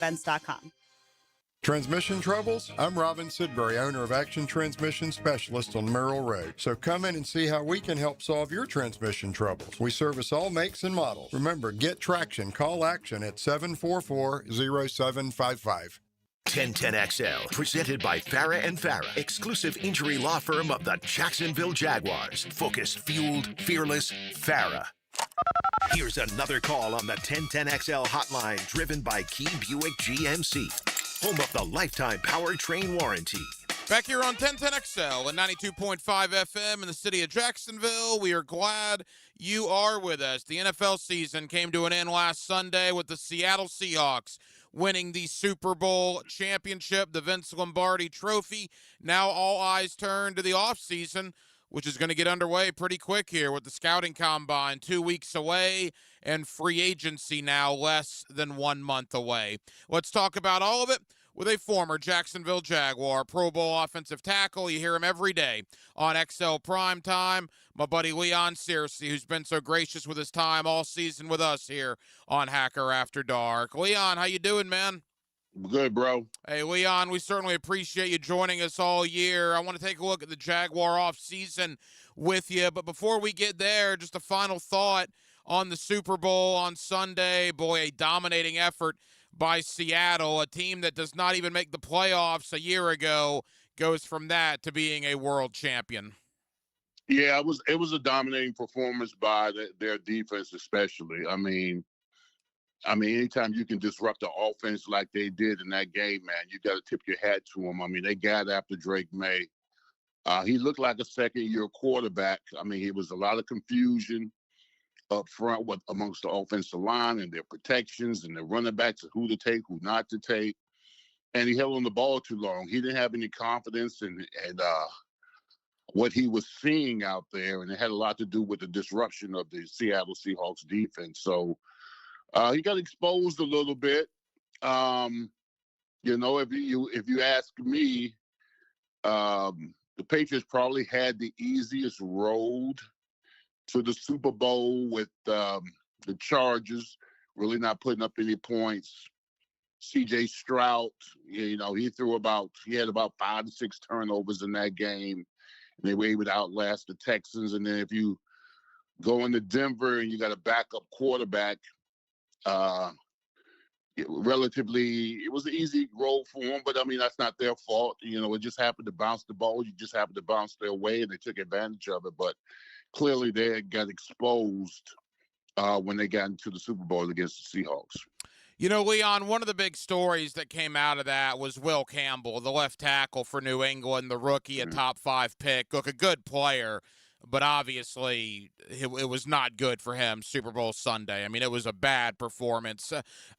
Fence.com. Transmission troubles? I'm Robin Sidbury, owner of Action Transmission Specialist on Merrill Road. So come in and see how we can help solve your transmission troubles. We service all makes and models. Remember, get traction. Call Action at 744-0755. 1010XL, presented by Farah and Farah, exclusive injury law firm of the Jacksonville Jaguars. Focused, fueled, fearless, Farah. Here's another call on the 1010XL hotline, driven by Key Buick GMC, home of the lifetime powertrain warranty. Back here on 1010XL and 92.5 FM in the city of Jacksonville. We are glad you are with us. The NFL season came to an end last Sunday with the Seattle Seahawks winning the Super Bowl championship, the Vince Lombardi Trophy. Now all eyes turn to the offseason, which is going to get underway pretty quick here with the scouting combine 2 weeks away and free agency now less than 1 month away. Let's talk about all of it with a former Jacksonville Jaguar, Pro Bowl offensive tackle. You hear him every day on XL Primetime. My buddy Leon Searcy, who's been so gracious with his time all season with us here on Hacker After Dark. Leon, how you doing, man? Good, bro. Hey, Leon, we certainly appreciate you joining us all year. I want to take a look at the Jaguar offseason with you. But before we get there, just a final thought on the Super Bowl on Sunday. Boy, a dominating effort by Seattle, a team that does not even make the playoffs a year ago, goes from that to being a world champion. Yeah, it was a dominating performance by their defense, especially. I mean, anytime you can disrupt the offense like they did in that game, man, you got to tip your hat to them. I mean, they got after Drake May. He looked like a second-year quarterback. I mean, it was a lot of confusion up front amongst the offensive line and their protections and their running backs and who to take, who not to take. And he held on the ball too long. He didn't have any confidence in what he was seeing out there, and it had a lot to do with the disruption of the Seattle Seahawks defense. So he got exposed a little bit. You know, if you ask me, the Patriots probably had the easiest road to the Super Bowl with the Chargers really not putting up any points. C.J. Stroud, you know, he had about 5 to 6 turnovers in that game, and they were able to outlast the Texans. And then if you go into Denver and you got a backup quarterback, it was an easy role for them, but I mean, that's not their fault. You know, it just happened to bounce the ball. You just happened to bounce their way, and they took advantage of it. But clearly they got exposed when they got into the Super Bowl against the Seahawks. You know, Leon, one of the big stories that came out of that was Will Campbell, the left tackle for New England, the rookie, a top 5 pick. Look, a good player, but obviously it was not good for him Super Bowl Sunday. I mean, it was a bad performance.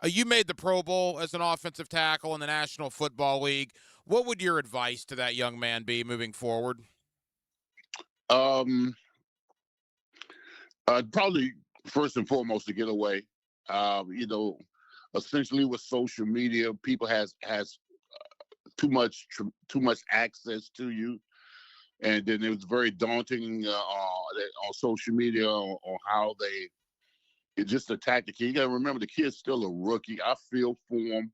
You made the Pro Bowl as an offensive tackle in the National Football League. What would your advice to that young man be moving forward? Probably first and foremost to get away. You know, essentially with social media, people has too much access to you, and then it was very daunting on social media on how it's just a tactic. You got to remember the kid's still a rookie. I feel for him.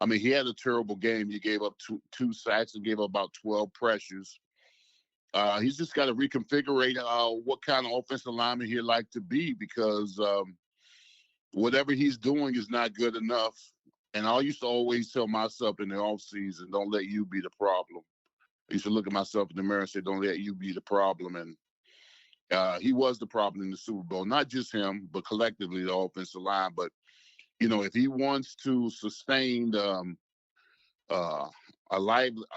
I mean, he had a terrible game. He gave up two sacks and gave up about 12 pressures. He's just got to reconfigure what kind of offensive lineman he'd like to be, because whatever he's doing is not good enough. And I used to always tell myself in the offseason, don't let you be the problem. I used to look at myself in the mirror and say, don't let you be the problem. And he was the problem in the Super Bowl. Not just him, but collectively the offensive line. But, you know, if he wants to sustain a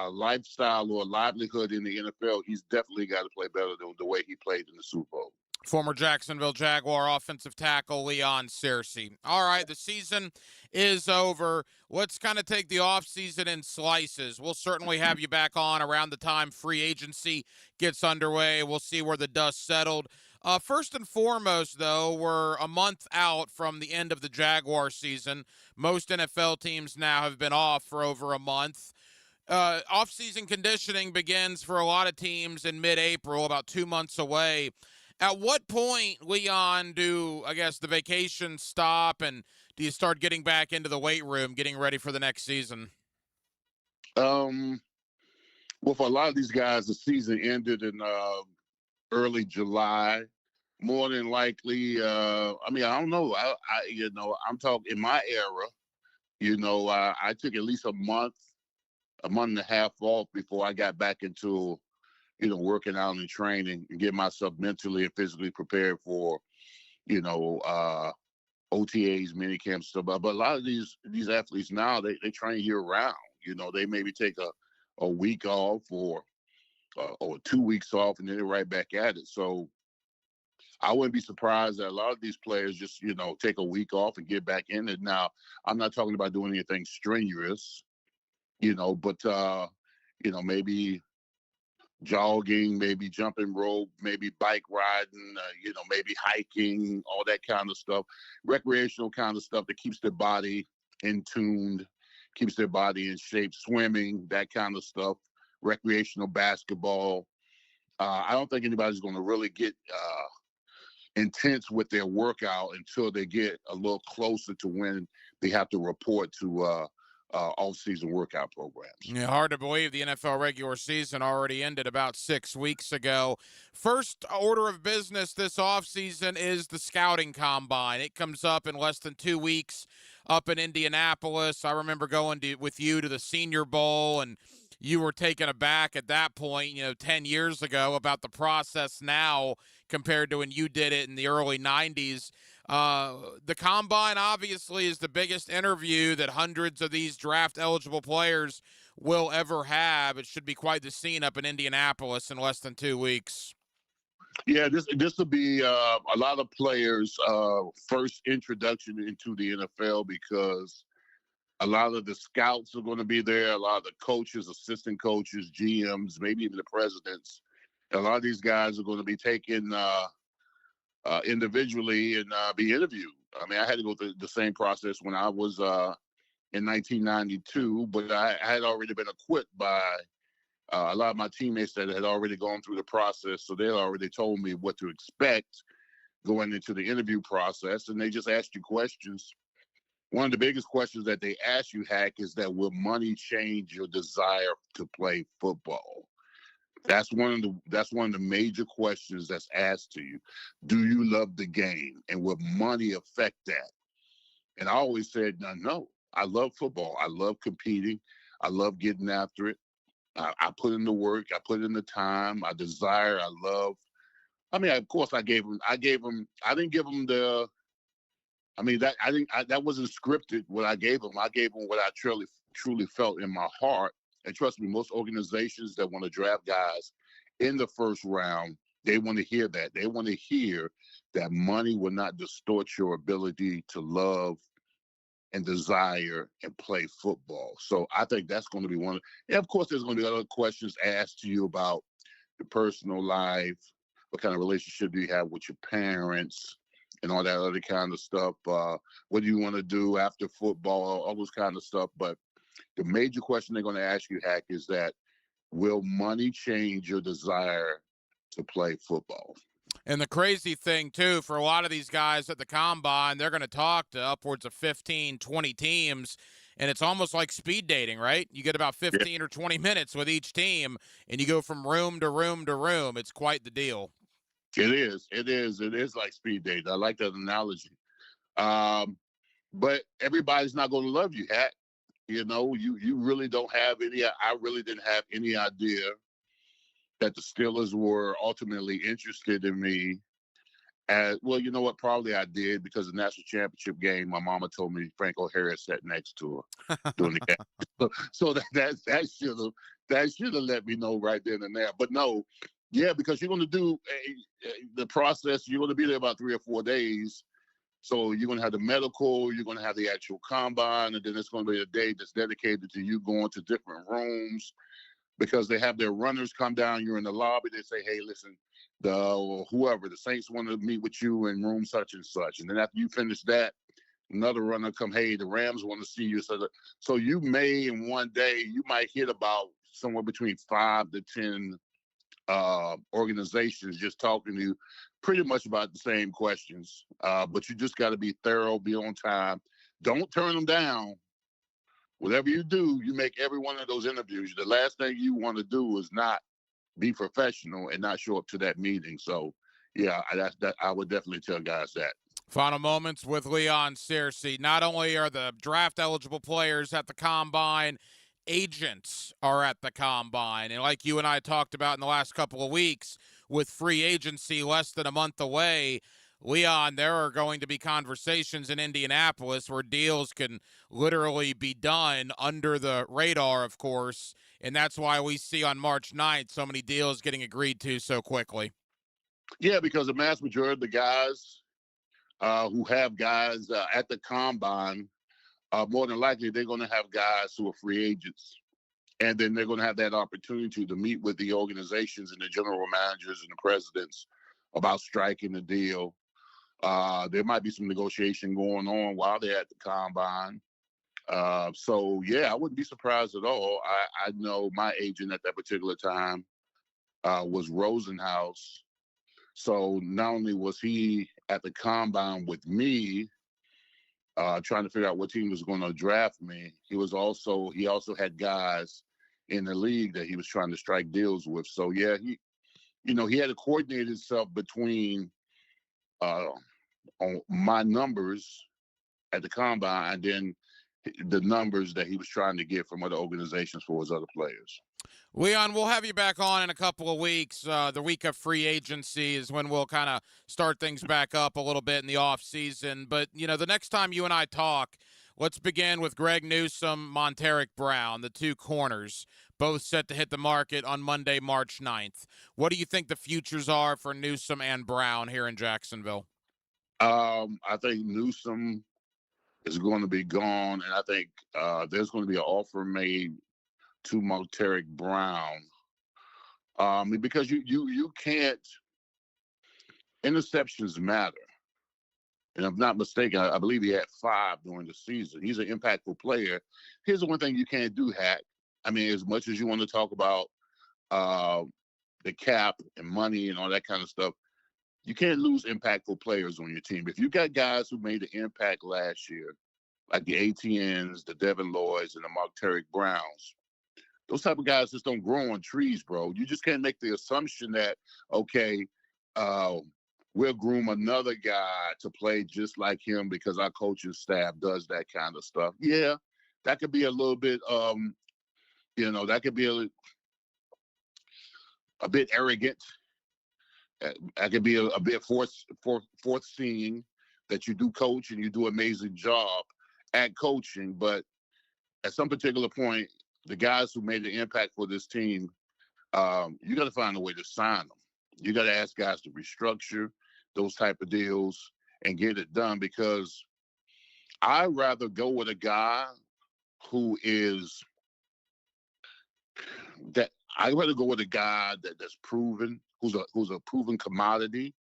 lifestyle or a livelihood in the NFL, he's definitely got to play better than the way he played in the Super Bowl. Former Jacksonville Jaguar offensive tackle Leon Searcy. All right, the season is over. Let's kind of take the offseason in slices. We'll certainly have you back on around the time free agency gets underway. We'll see where the dust settled. First and foremost, though, we're a month out from the end of the Jaguar season. Most NFL teams now have been off for over a month. Off-season conditioning begins for a lot of teams in mid-April, about 2 months away. At what point, Leon, do, I guess, the vacations stop, and do you start getting back into the weight room, getting ready for the next season? Um, well, for a lot of these guys, the season ended in early July. More than likely, I mean, I don't know. I'm talking in my era. I took at least a month and a half off before I got back into, working out and training and get myself mentally and physically prepared for, OTAs, mini camps, stuff. But a lot of these athletes now, they train year round. They maybe take a week off or 2 weeks off and then they're right back at it. So I wouldn't be surprised that a lot of these players just, take a week off and get back in it. Now, I'm not talking about doing anything strenuous, but, maybe jogging, maybe jumping rope, maybe bike riding, maybe hiking, all that kind of stuff, recreational kind of stuff that keeps their body in tuned, keeps their body in shape, swimming, that kind of stuff, recreational basketball. I don't think anybody's going to really get intense with their workout until they get a little closer to when they have to report to off-season workout programs. Yeah, hard to believe the NFL regular season already ended about 6 weeks ago. First order of business this offseason is the scouting combine. It comes up in less than 2 weeks up in Indianapolis. I remember going with you to the Senior Bowl, and you were taken aback at that point, 10 years ago about the process now compared to when you did it in the early 90s. The combine obviously is the biggest interview that hundreds of these draft-eligible players will ever have. It should be quite the scene up in Indianapolis in less than 2 weeks. Yeah, this will be a lot of players' first introduction into the NFL because a lot of the scouts are going to be there. A lot of the coaches, assistant coaches, GMs, maybe even the presidents. A lot of these guys are going to be taken individually and be interviewed. I mean, I had to go through the same process when I was in 1992, but I had already been equipped by a lot of my teammates that had already gone through the process. So they had already told me what to expect going into the interview process. And they just asked you questions. One of the biggest questions that they ask you, Hack, is that will money change your desire to play football? That's one of the major questions that's asked to you. Do you love the game? And will money affect that? And I always said, no, I love football. I love competing. I love getting after it. I put in the work. I put in the time. I desire. I love. I mean, of course, I didn't give them the. I mean, that wasn't scripted. What I gave them what I truly felt in my heart. And trust me, most organizations that want to draft guys in the first round, they want to hear that. They want to hear that money will not distort your ability to love and desire and play football. So I think that's going to be one. And of course, there's going to be other questions asked to you about your personal life. What kind of relationship do you have with your parents and all that other kind of stuff? What do you want to do after football? All those kind of stuff. But the major question they're going to ask you, Hack, is that will money change your desire to play football? And the crazy thing, too, for a lot of these guys at the combine, they're going to talk to upwards of 15, 20 teams, and it's almost like speed dating, right? You get about 15 or 20 minutes with each team, and you go from room to room to room. It's quite the deal. It is. It is like speed dating. I like that analogy. But everybody's not going to love you, Hack. You really don't have any. I really didn't have any idea that the Steelers were ultimately interested in me. As well, you know what? Probably I did because the national championship game, my mama told me Franco Harris sat next to her during the game. So that should have let me know right then and there. But no, yeah, because you're going to do the process. You're going to be there about 3 or 4 days. So you're going to have the medical, you're going to have the actual combine, and then it's going to be a day that's dedicated to you going to different rooms because they have their runners come down. You're in the lobby. They say, hey, listen, the Saints want to meet with you in room such and such. And then after you finish that, another runner come, hey, the Rams want to see you. So you may, in one day, you might hit about somewhere between 5 to 10 organizations just talking to you pretty much about the same questions. But you just got to be thorough, be on time, Don't turn them down. Whatever you do, you make every one of those interviews. The last thing you want to do is not be professional and not show up to that meeting. So, yeah, I would definitely tell guys that. Final moments with Leon Searcy. Not only are the draft-eligible players at the Combine, agents are at the Combine. And like you and I talked about in the last couple of weeks, with free agency less than a month away, Leon, there are going to be conversations in Indianapolis where deals can literally be done under the radar, of course. And that's why we see on March 9th so many deals getting agreed to so quickly. Yeah, because the mass majority of the guys who have guys at the Combine, more than likely they're going to have guys who are free agents. And then they're going to have that opportunity to meet with the organizations and the general managers and the presidents about striking the deal. There might be some negotiation going on while they're at the Combine. So, yeah, I wouldn't be surprised at all. I know my agent at that particular time was Rosenhaus. So not only was he at the Combine with me, trying to figure out what team was going to draft me, he also had guys in the league that he was trying to strike deals with. So yeah, he had to coordinate himself between on my numbers at the Combine and then the numbers that he was trying to get from other organizations for his other players. Leon, we'll have you back on in a couple of weeks. The week of free agency is when we'll kind of start things back up a little bit in the offseason. But, the next time you and I talk, let's begin with Greg Newsome, Montaric Brown, the two corners, both set to hit the market on Monday, March 9th. What do you think the futures are for Newsome and Brown here in Jacksonville? I think Newsome is going to be gone, and I think there's going to be an offer made to Montaric Brown, because you can't. Interceptions matter, and if I'm not mistaken, I believe he had 5 during the season. He's an impactful player. Here's the one thing you can't do, Hack. I mean, as much as you want to talk about the cap and money and all that kind of stuff, you can't lose impactful players on your team. If you got guys who made an impact last year, like the ATNs, the Devin Lloyds, and the Montaric Browns, those type of guys just don't grow on trees, bro. You just can't make the assumption that, okay, we'll groom another guy to play just like him because our coaching staff does that kind of stuff. Yeah, that could be a little bit, that could be a bit arrogant. That could be a bit forth-seeing that you do coach and you do an amazing job at coaching. But at some particular point, the guys who made the impact for this team, you got to find a way to sign them. You got to ask guys to restructure those type of deals and get it done, because I'd rather go with a guy who is that. I'd rather go with a guy that's proven, who's a proven commodity,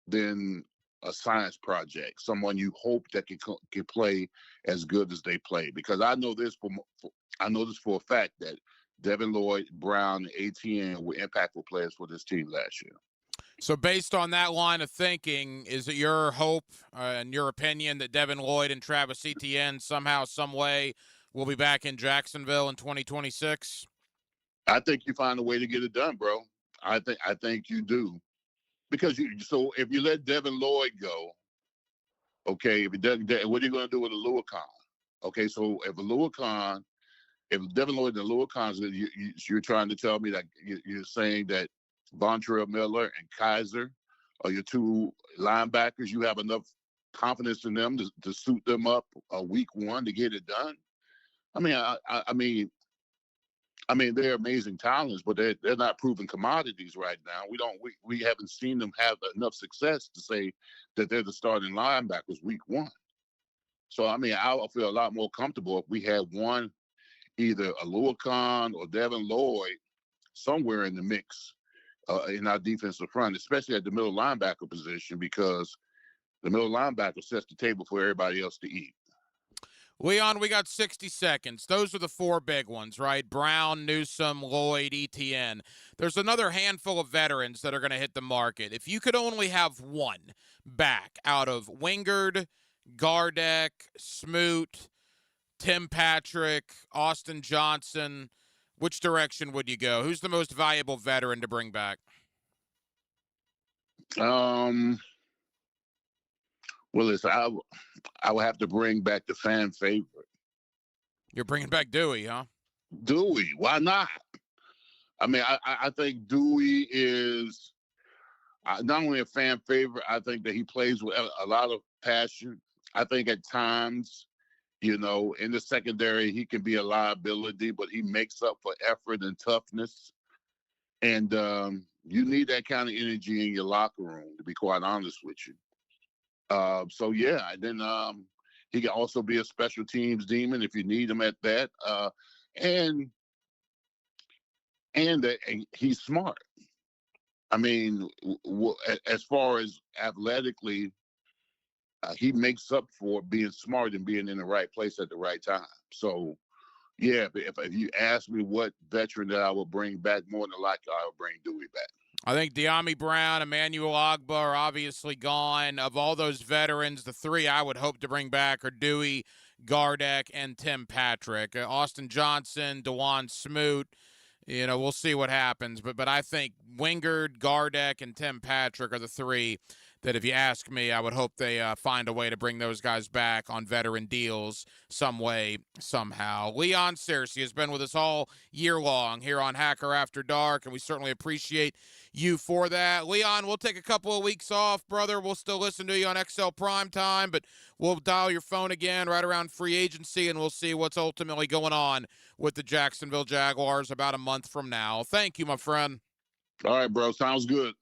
than a science project, someone you hope that can play as good as they play. Because I know this for a fact that Devin Lloyd, Brown, and ATN were impactful players for this team last year. So based on that line of thinking, is it your hope and your opinion that Devin Lloyd and Travis Etienne somehow, some way will be back in Jacksonville in 2026? I think you find a way to get it done, bro. I think you do. Because if you let Devin Lloyd go, okay, what are you going to do with Aluakon? Okay, so if Devin Lloyd and Aluakon, you're trying to tell me that you're saying that Vontrell Miller and Kaiser are your two linebackers. You have enough confidence in them to suit them up week 1 to get it done. I mean, they're amazing talents, but they're not proven commodities right now. We haven't seen them have enough success to say that they're the starting linebackers week 1. So I'll feel a lot more comfortable if we had one, either Aluakon or Devin Lloyd, somewhere in the mix in our defensive front, especially at the middle linebacker position, because the middle linebacker sets the table for everybody else to eat. Leon, we got 60 seconds. Those are the 4 big ones, right? Brown, Newsome, Lloyd, Etienne. There's another handful of veterans that are going to hit the market. If you could only have one back out of Wingard, Gardeck, Smoot, Tim Patrick, Austin Johnson. Which direction would you go? Who's the most valuable veteran to bring back? Well, listen, I would have to bring back the fan favorite. You're bringing back Dewey, huh? Dewey, why not? I mean, I think Dewey is not only a fan favorite, I think that he plays with a lot of passion. I think at times, in the secondary, he can be a liability, but he makes up for effort and toughness. And you need that kind of energy in your locker room, to be quite honest with you. So yeah, and then he can also be a special teams demon if you need him at that. And he's smart. I mean, as far as athletically, he makes up for being smart and being in the right place at the right time. So yeah, if you ask me what veteran that I would bring back, more than likely I would bring Dewey back. I think De'Ami Brown, Emmanuel Ogbah are obviously gone. Of all those veterans, the three I would hope to bring back are Dewey, Gardeck, and Tim Patrick. Austin Johnson, DeJuan Smoot, we'll see what happens. But I think Wingard, Gardeck, and Tim Patrick are the three that, if you ask me, I would hope they find a way to bring those guys back on veteran deals some way, somehow. Leon Searcy has been with us all year long here on Hacker After Dark, and we certainly appreciate you for that. Leon, we'll take a couple of weeks off, brother. We'll still listen to you on XL Prime Time, but we'll dial your phone again right around free agency, and we'll see what's ultimately going on with the Jacksonville Jaguars about a month from now. Thank you, my friend. All right, bro. Sounds good.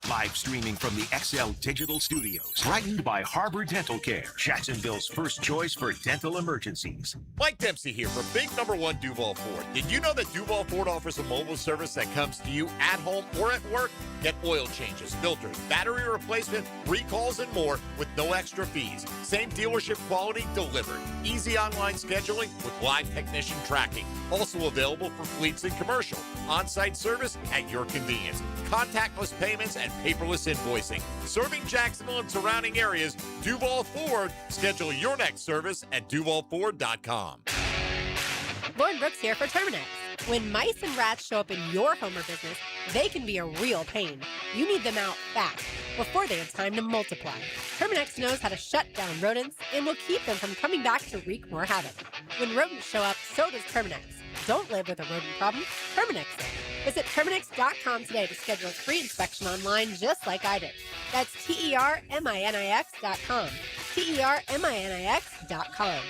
Live streaming from the XL Digital Studios. Brightened by Harbor Dental Care, Jacksonville's first choice for dental emergencies. Mike Dempsey here for Big Number One Duval Ford. Did you know that Duval Ford offers a mobile service that comes to you at home or at work? Get oil changes, filters, battery replacement, recalls, and more with no extra fees. Same dealership quality delivered. Easy online scheduling with live technician tracking. Also available for fleets and commercial. On-site service at your convenience. Contactless payments and paperless invoicing. Serving Jacksonville and surrounding areas, Duval Ford. Schedule your next service at duvalford.com. Lauren Brooks here for Terminix. When mice and rats show up in your home or business, they can be a real pain. You need them out fast, before they have time to multiply. Terminix knows how to shut down rodents and will keep them from coming back to wreak more havoc. When rodents show up, so does Terminix. Don't live with a rodent problem, Terminix it. Visit Terminix.com today to schedule a free inspection online just like I did. That's TERMINIX.com. TERMINIX.com.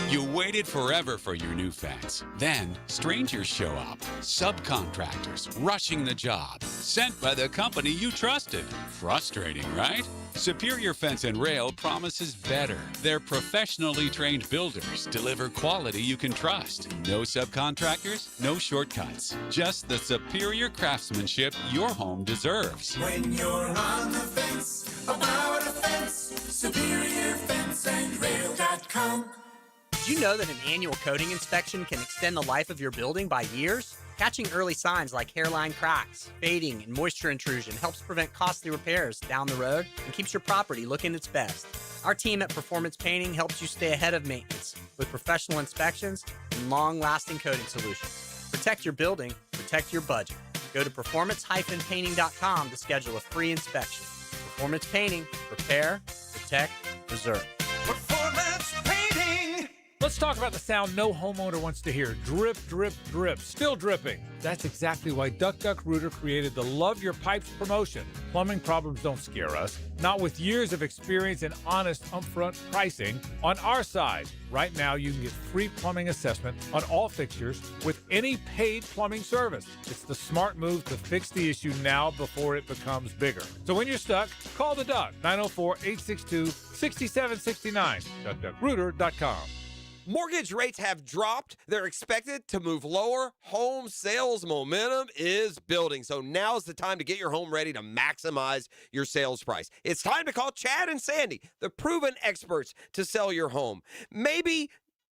You waited forever for your new fence. Then, strangers show up. Subcontractors rushing the job. Sent by the company you trusted. Frustrating, right? Superior Fence and Rail promises better. Their professionally trained builders deliver quality you can trust. No subcontractors, no shortcuts. Just the superior craftsmanship your home deserves. When you're on the fence, about a fence, SuperiorFenceandRail.com. Did you know that an annual coating inspection can extend the life of your building by years? Catching early signs like hairline cracks, fading, and moisture intrusion helps prevent costly repairs down the road and keeps your property looking its best. Our team at Performance Painting helps you stay ahead of maintenance with professional inspections and long-lasting coating solutions. Protect your building, protect your budget. Go to performance-painting.com to schedule a free inspection. Performance Painting, repair, protect, preserve. Performance Painting! Let's talk about the sound no homeowner wants to hear. Drip, drip, drip. Still dripping. That's exactly why Duck Duck Rooter created the Love Your Pipes promotion. Plumbing problems don't scare us. Not with years of experience and honest upfront pricing on our side. Right now, you can get free plumbing assessment on all fixtures with any paid plumbing service. It's the smart move to fix the issue now before it becomes bigger. So when you're stuck, call the Duck, 904-862-6769, duckduckrooter.com. Mortgage rates have dropped. They're expected to move lower. Home sales momentum is building. So now's the time to get your home ready to maximize your sales price. It's time to call Chad and Sandy, the proven experts to sell your home. Maybe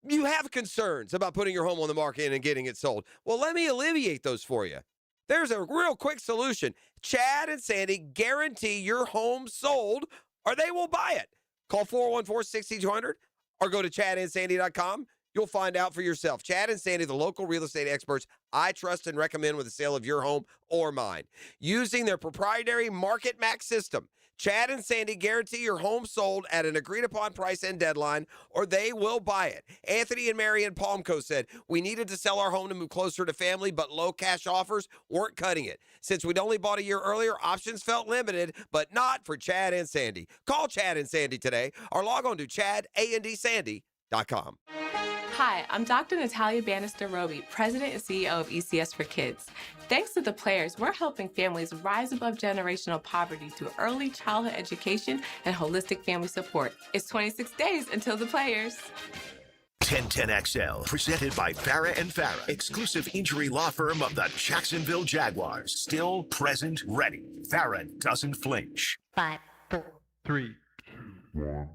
you have concerns about putting your home on the market and getting it sold. Well, let me alleviate those for you. There's a real quick solution. Chad and Sandy guarantee your home sold or they will buy it. Call 414-6200 or go to chadandsandy.com. You'll find out for yourself. Chad and Sandy, the local real estate experts I trust and recommend with the sale of your home or mine. Using their proprietary Market Max system, Chad and Sandy guarantee your home sold at an agreed-upon price and deadline, or they will buy it. Anthony and Mary in Palmco said, we needed to sell our home to move closer to family, but low cash offers weren't cutting it. Since we'd only bought a year earlier, options felt limited, but not for Chad and Sandy. Call Chad and Sandy today, or log on to chadandsandy.com. Hi, I'm Dr. Natalia Bannister-Roby, President and CEO of ECS for Kids. Thanks to the players, we're helping families rise above generational poverty through early childhood education and holistic family support. It's 26 days until the players. 1010XL, presented by Farah and Farah, exclusive injury law firm of the Jacksonville Jaguars. Still present, ready. Farah doesn't flinch. 5, 4, 3, 2, 1.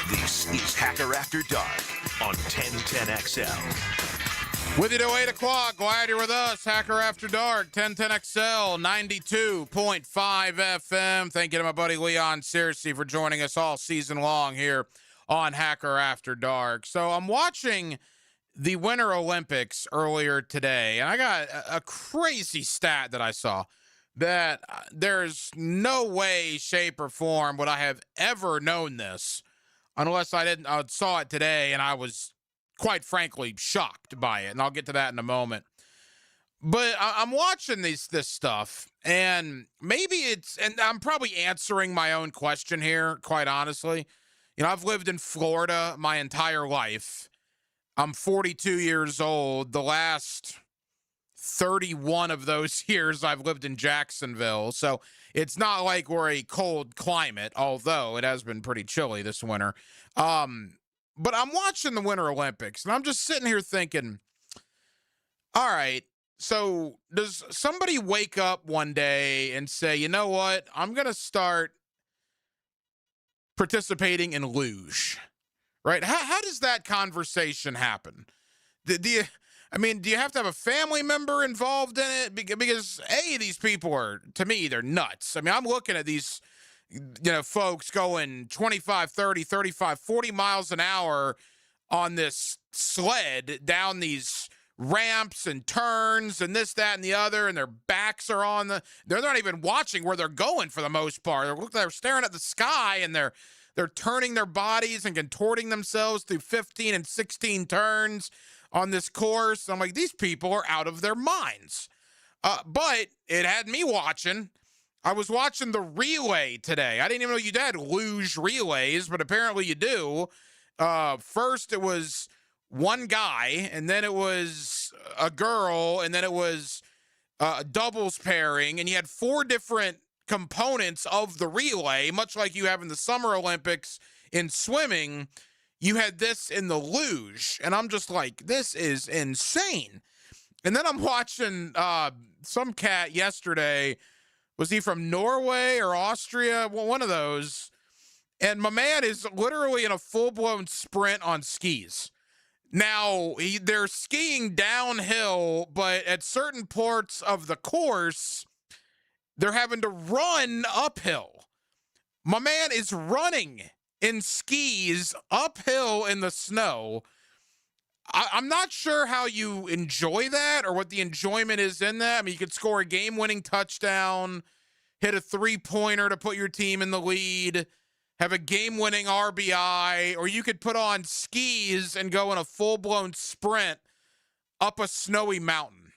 This is Hacker After Dark on 1010XL. With you till 8 o'clock. Glad you're with us. Hacker After Dark, 1010XL, 92.5 FM. Thank you to my buddy Leon Searcy for joining us all season long here on Hacker After Dark. So I'm watching the Winter Olympics earlier today, and I got a crazy stat that I saw that there's no way, shape, or form would I have ever known this unless I saw it today, and I was, quite frankly, shocked by it, and I'll get to that in a moment. But I'm watching this stuff, and maybe and I'm probably answering my own question here, quite honestly. You know, I've lived in Florida my entire life. I'm 42 years old. The last 31 of those years I've lived in Jacksonville, so it's not like we're a cold climate, although it has been pretty chilly this winter. But I'm watching the Winter Olympics, and I'm just sitting here thinking, all right, so does somebody wake up one day and say, you know what, I'm going to start participating in luge, right? How does that conversation happen? Do you have to have a family member involved in it? Because, A, these people are, to me, they're nuts. I mean, I'm looking at these, folks going 25, 30, 35, 40 miles an hour on this sled down these ramps and turns and this, that, and the other, and their backs are they're not even watching where they're going for the most part. They're staring at the sky, and they're turning their bodies and contorting themselves through 15 and 16 turns on this course. I'm like, these people are out of their minds. But it had me watching. I was watching the relay today. I didn't even know you had luge relays, but apparently you do. First it was one guy, and then it was a girl, and then it was a doubles pairing, and you had 4 different components of the relay, much like you have in the Summer Olympics in swimming. You had this in the luge, and I'm just like, this is insane. And then I'm watching some cat yesterday. Was he from Norway or Austria? Well, one of those. And my man is literally in a full-blown sprint on skis. Now, they're skiing downhill, but at certain parts of the course, they're having to run uphill. My man is running in skis uphill in the snow. I'm not sure how you enjoy that or what the enjoyment is in that. I mean, you could score a game-winning touchdown, hit a three-pointer to put your team in the lead, have a game-winning RBI, or you could put on skis and go in a full-blown sprint up a snowy mountain.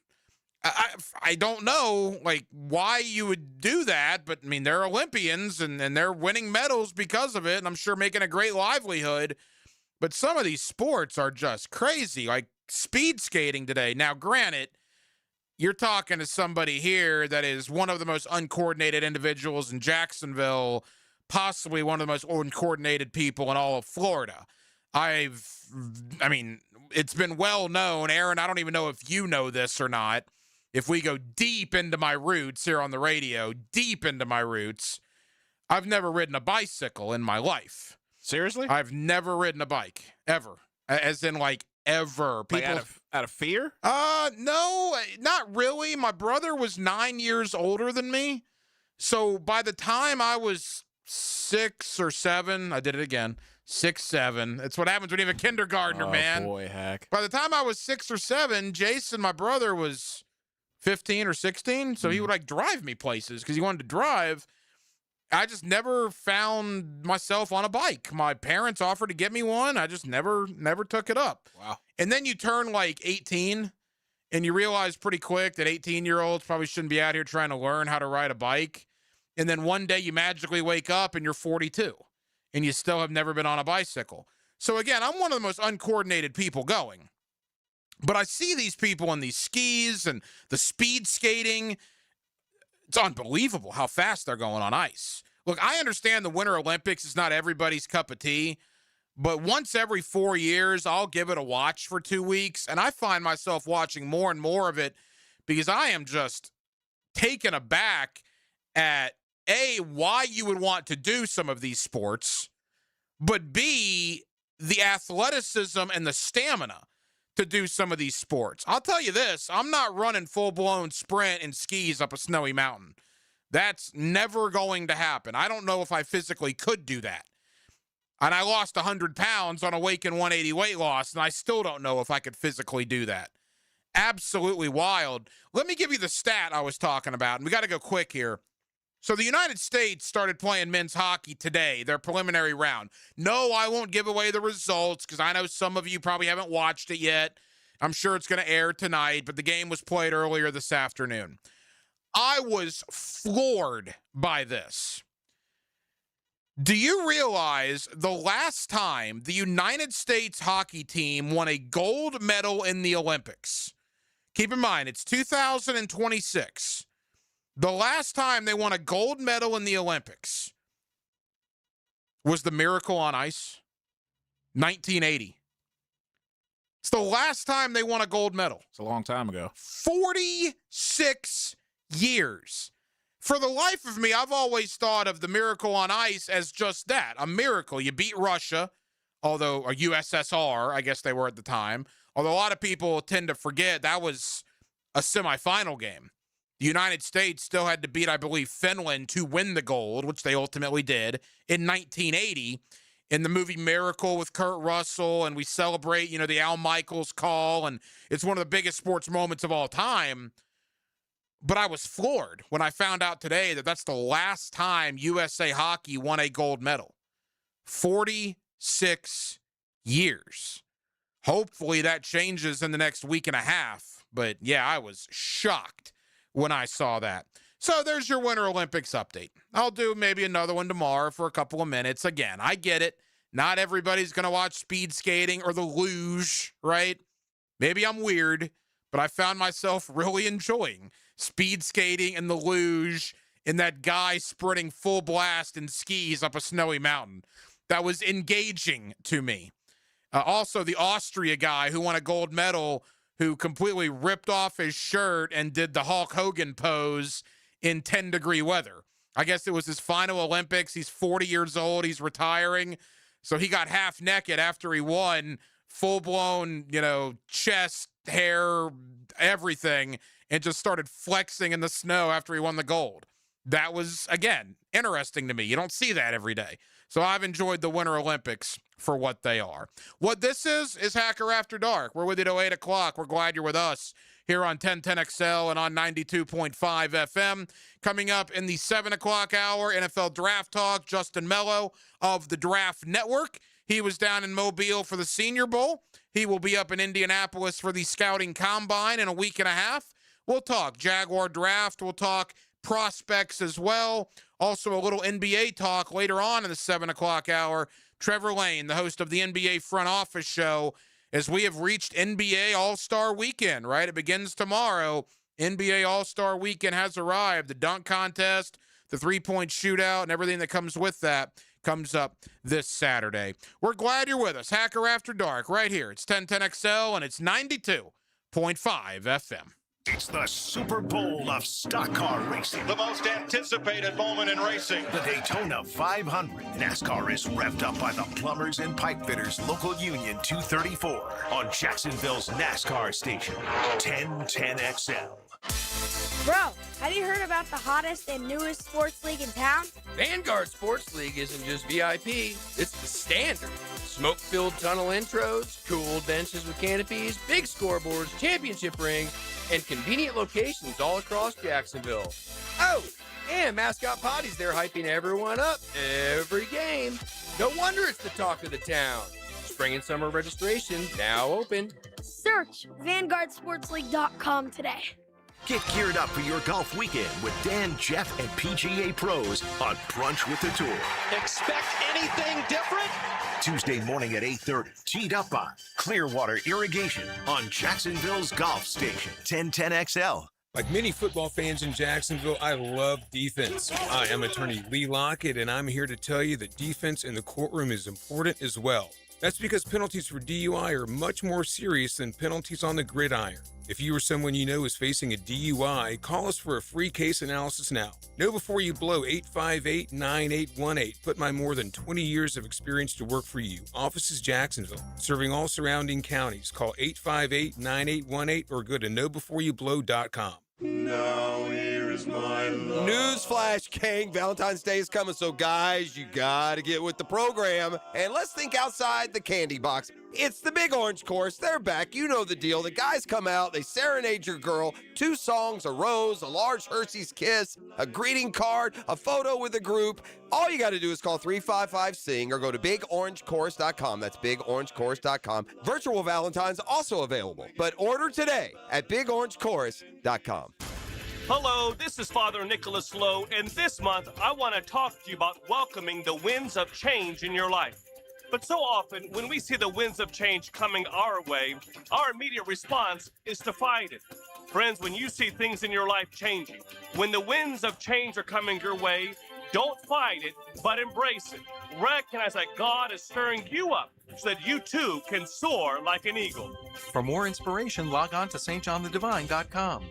I don't know, why you would do that, but, I mean, they're Olympians, and they're winning medals because of it, and I'm sure making a great livelihood. But some of these sports are just crazy, like speed skating today. Now, granted, you're talking to somebody here that is one of the most uncoordinated individuals in Jacksonville, possibly one of the most uncoordinated people in all of Florida. I mean, it's been well known. Aaron, I don't even know if you know this or not. If we go deep into my roots here on the radio, deep into my roots, I've never ridden a bicycle in my life. Seriously? I've never ridden a bike, ever. As in, ever. People, out of fear? No, not really. My brother was 9 years older than me, So by the time I was 6 or 7, I did it again. 6, 7. It's what happens when you have a kindergartner, man. Boy, heck. By the time I was 6 or 7, Jason, my brother, was 15 or 16. So he would like drive me places because he wanted to drive. I just never found myself on a bike. My parents offered to get me one. I just never took it up. Wow. And then you turn like 18 and you realize pretty quick that 18-year-olds probably shouldn't be out here trying to learn how to ride a bike. And then one day you magically wake up and you're 42 and you still have never been on a bicycle. So again, I'm one of the most uncoordinated people going. But I see these people on these skis and the speed skating. It's unbelievable how fast they're going on ice. Look, I understand the Winter Olympics is not everybody's cup of tea, but once every 4 years, I'll give it a watch for 2 weeks, and I find myself watching more and more of it because I am just taken aback at, A, why you would want to do some of these sports, but B, the athleticism and the stamina to do some of these sports. I'll tell you this, I'm not running full-blown sprint and skis up a snowy mountain. That's never going to happen. I don't know if I physically could do that. And I lost 100 pounds on a Waken 180 weight loss, and I still don't know if I could physically do that. Absolutely wild. Let me give you the stat I was talking about, and we got to go quick here. So the United States started playing men's hockey today, their preliminary round. No, I won't give away the results because I know some of you probably haven't watched it yet. I'm sure it's going to air tonight, but the game was played earlier this afternoon. I was floored by this. Do you realize the last time the United States hockey team won a gold medal in the Olympics? Keep in mind, it's 2026. The last time they won a gold medal in the Olympics was the Miracle on Ice, 1980. It's the last time they won a gold medal. It's a long time ago. 46 years. For the life of me, I've always thought of the Miracle on Ice as just that, a miracle. You beat Russia, although a USSR, I guess they were at the time. Although a lot of people tend to forget that was a semifinal game. The United States still had to beat, I believe, Finland to win the gold, which they ultimately did in 1980 in the movie Miracle with Kurt Russell. And we celebrate, the Al Michaels call. And it's one of the biggest sports moments of all time. But I was floored when I found out today that that's the last time USA Hockey won a gold medal. 46 years. Hopefully that changes in the next week and a half. But yeah, I was shocked when I saw that. So there's your Winter Olympics update. I'll do maybe another one tomorrow for a couple of minutes. Again, I get it. Not everybody's going to watch speed skating or the luge, right? Maybe I'm weird, but I found myself really enjoying speed skating and the luge and that guy sprinting full blast in skis up a snowy mountain. That was engaging to me. Also, the Austria guy who won a gold medal who completely ripped off his shirt and did the Hulk Hogan pose in 10-degree weather. I guess it was his final Olympics. He's 40 years old. He's retiring. So he got half naked after he won, full-blown, chest, hair, everything, and just started flexing in the snow after he won the gold. That was, again, interesting to me. You don't see that every day. So I've enjoyed the Winter Olympics for what they are. What this is Hacker After Dark. We're with you till 8 o'clock. We're glad you're with us here on 1010XL and on 92.5 FM. Coming up in the 7 o'clock hour, NFL Draft Talk, Justin Mello of the Draft Network. He was down in Mobile for the Senior Bowl. He will be up in Indianapolis for the Scouting Combine in a week and a half. We'll talk Jaguar Draft. We'll talk prospects as well. Also a little NBA talk later on in the 7 o'clock hour. Trevor Lane, the host of the NBA Front Office Show, as we have reached NBA All-Star Weekend, right? It begins tomorrow. NBA All-Star Weekend has arrived. The dunk contest, the three-point shootout, and everything that comes with that comes up this Saturday. We're glad you're with us. Hacker After Dark right here. It's 1010XL, and it's 92.5 FM. It's the Super Bowl of stock car racing. The most anticipated moment in racing. The Daytona 500. NASCAR is revved up by the Plumbers and Pipe Fitters Local Union 234 on Jacksonville's NASCAR station, 1010XL. Bro, have you heard about the hottest and newest sports league in town? Vanguard Sports League isn't just VIP, it's the standard. Smoke-filled tunnel intros, cool benches with canopies, big scoreboards, championship rings, and convenient locations all across Jacksonville. Oh, and Mascot Potty's there hyping everyone up every game. No wonder it's the talk of the town. Spring and summer registration now open. Search VanguardSportsLeague.com today. Get geared up for your golf weekend with Dan, Jeff, and PGA pros on Brunch with the Tour. Expect anything different? Tuesday morning at 8:30. Teed up by Clearwater Irrigation on Jacksonville's Golf Station. 1010XL. Like many football fans in Jacksonville, I love defense. I am attorney Lee Lockett, and I'm here to tell you that defense in the courtroom is important as well. That's because penalties for DUI are much more serious than penalties on the gridiron. If you or someone you know is facing a DUI, call us for a free case analysis now. Know before you blow 858-9818. Put my more than 20 years of experience to work for you. Office is Jacksonville, serving all surrounding counties. Call 858-9818 or go to knowbeforeyouBlow.com. Now here's my love. Newsflash, gang. Valentine's Day is coming, so guys, you gotta get with the program. And let's think outside the candy box. It's the Big Orange Chorus. They're back. You know the deal. The guys come out, they serenade your girl. 2 songs, a rose, a large Hershey's Kiss, a greeting card, a photo with the group. All you got to do is call 355-SING or go to BigOrangeChorus.com. That's BigOrangeChorus.com. Virtual Valentine's also available, but order today at BigOrangeChorus.com. Hello, this is Father Nicholas Lowe, and this month I want to talk to you about welcoming the winds of change in your life. But so often, when we see the winds of change coming our way, our immediate response is to fight it. Friends, when you see things in your life changing, when the winds of change are coming your way, don't fight it, but embrace it. Recognize that God is stirring you up so that you too can soar like an eagle. For more inspiration, log on to stjohnthedivine.com.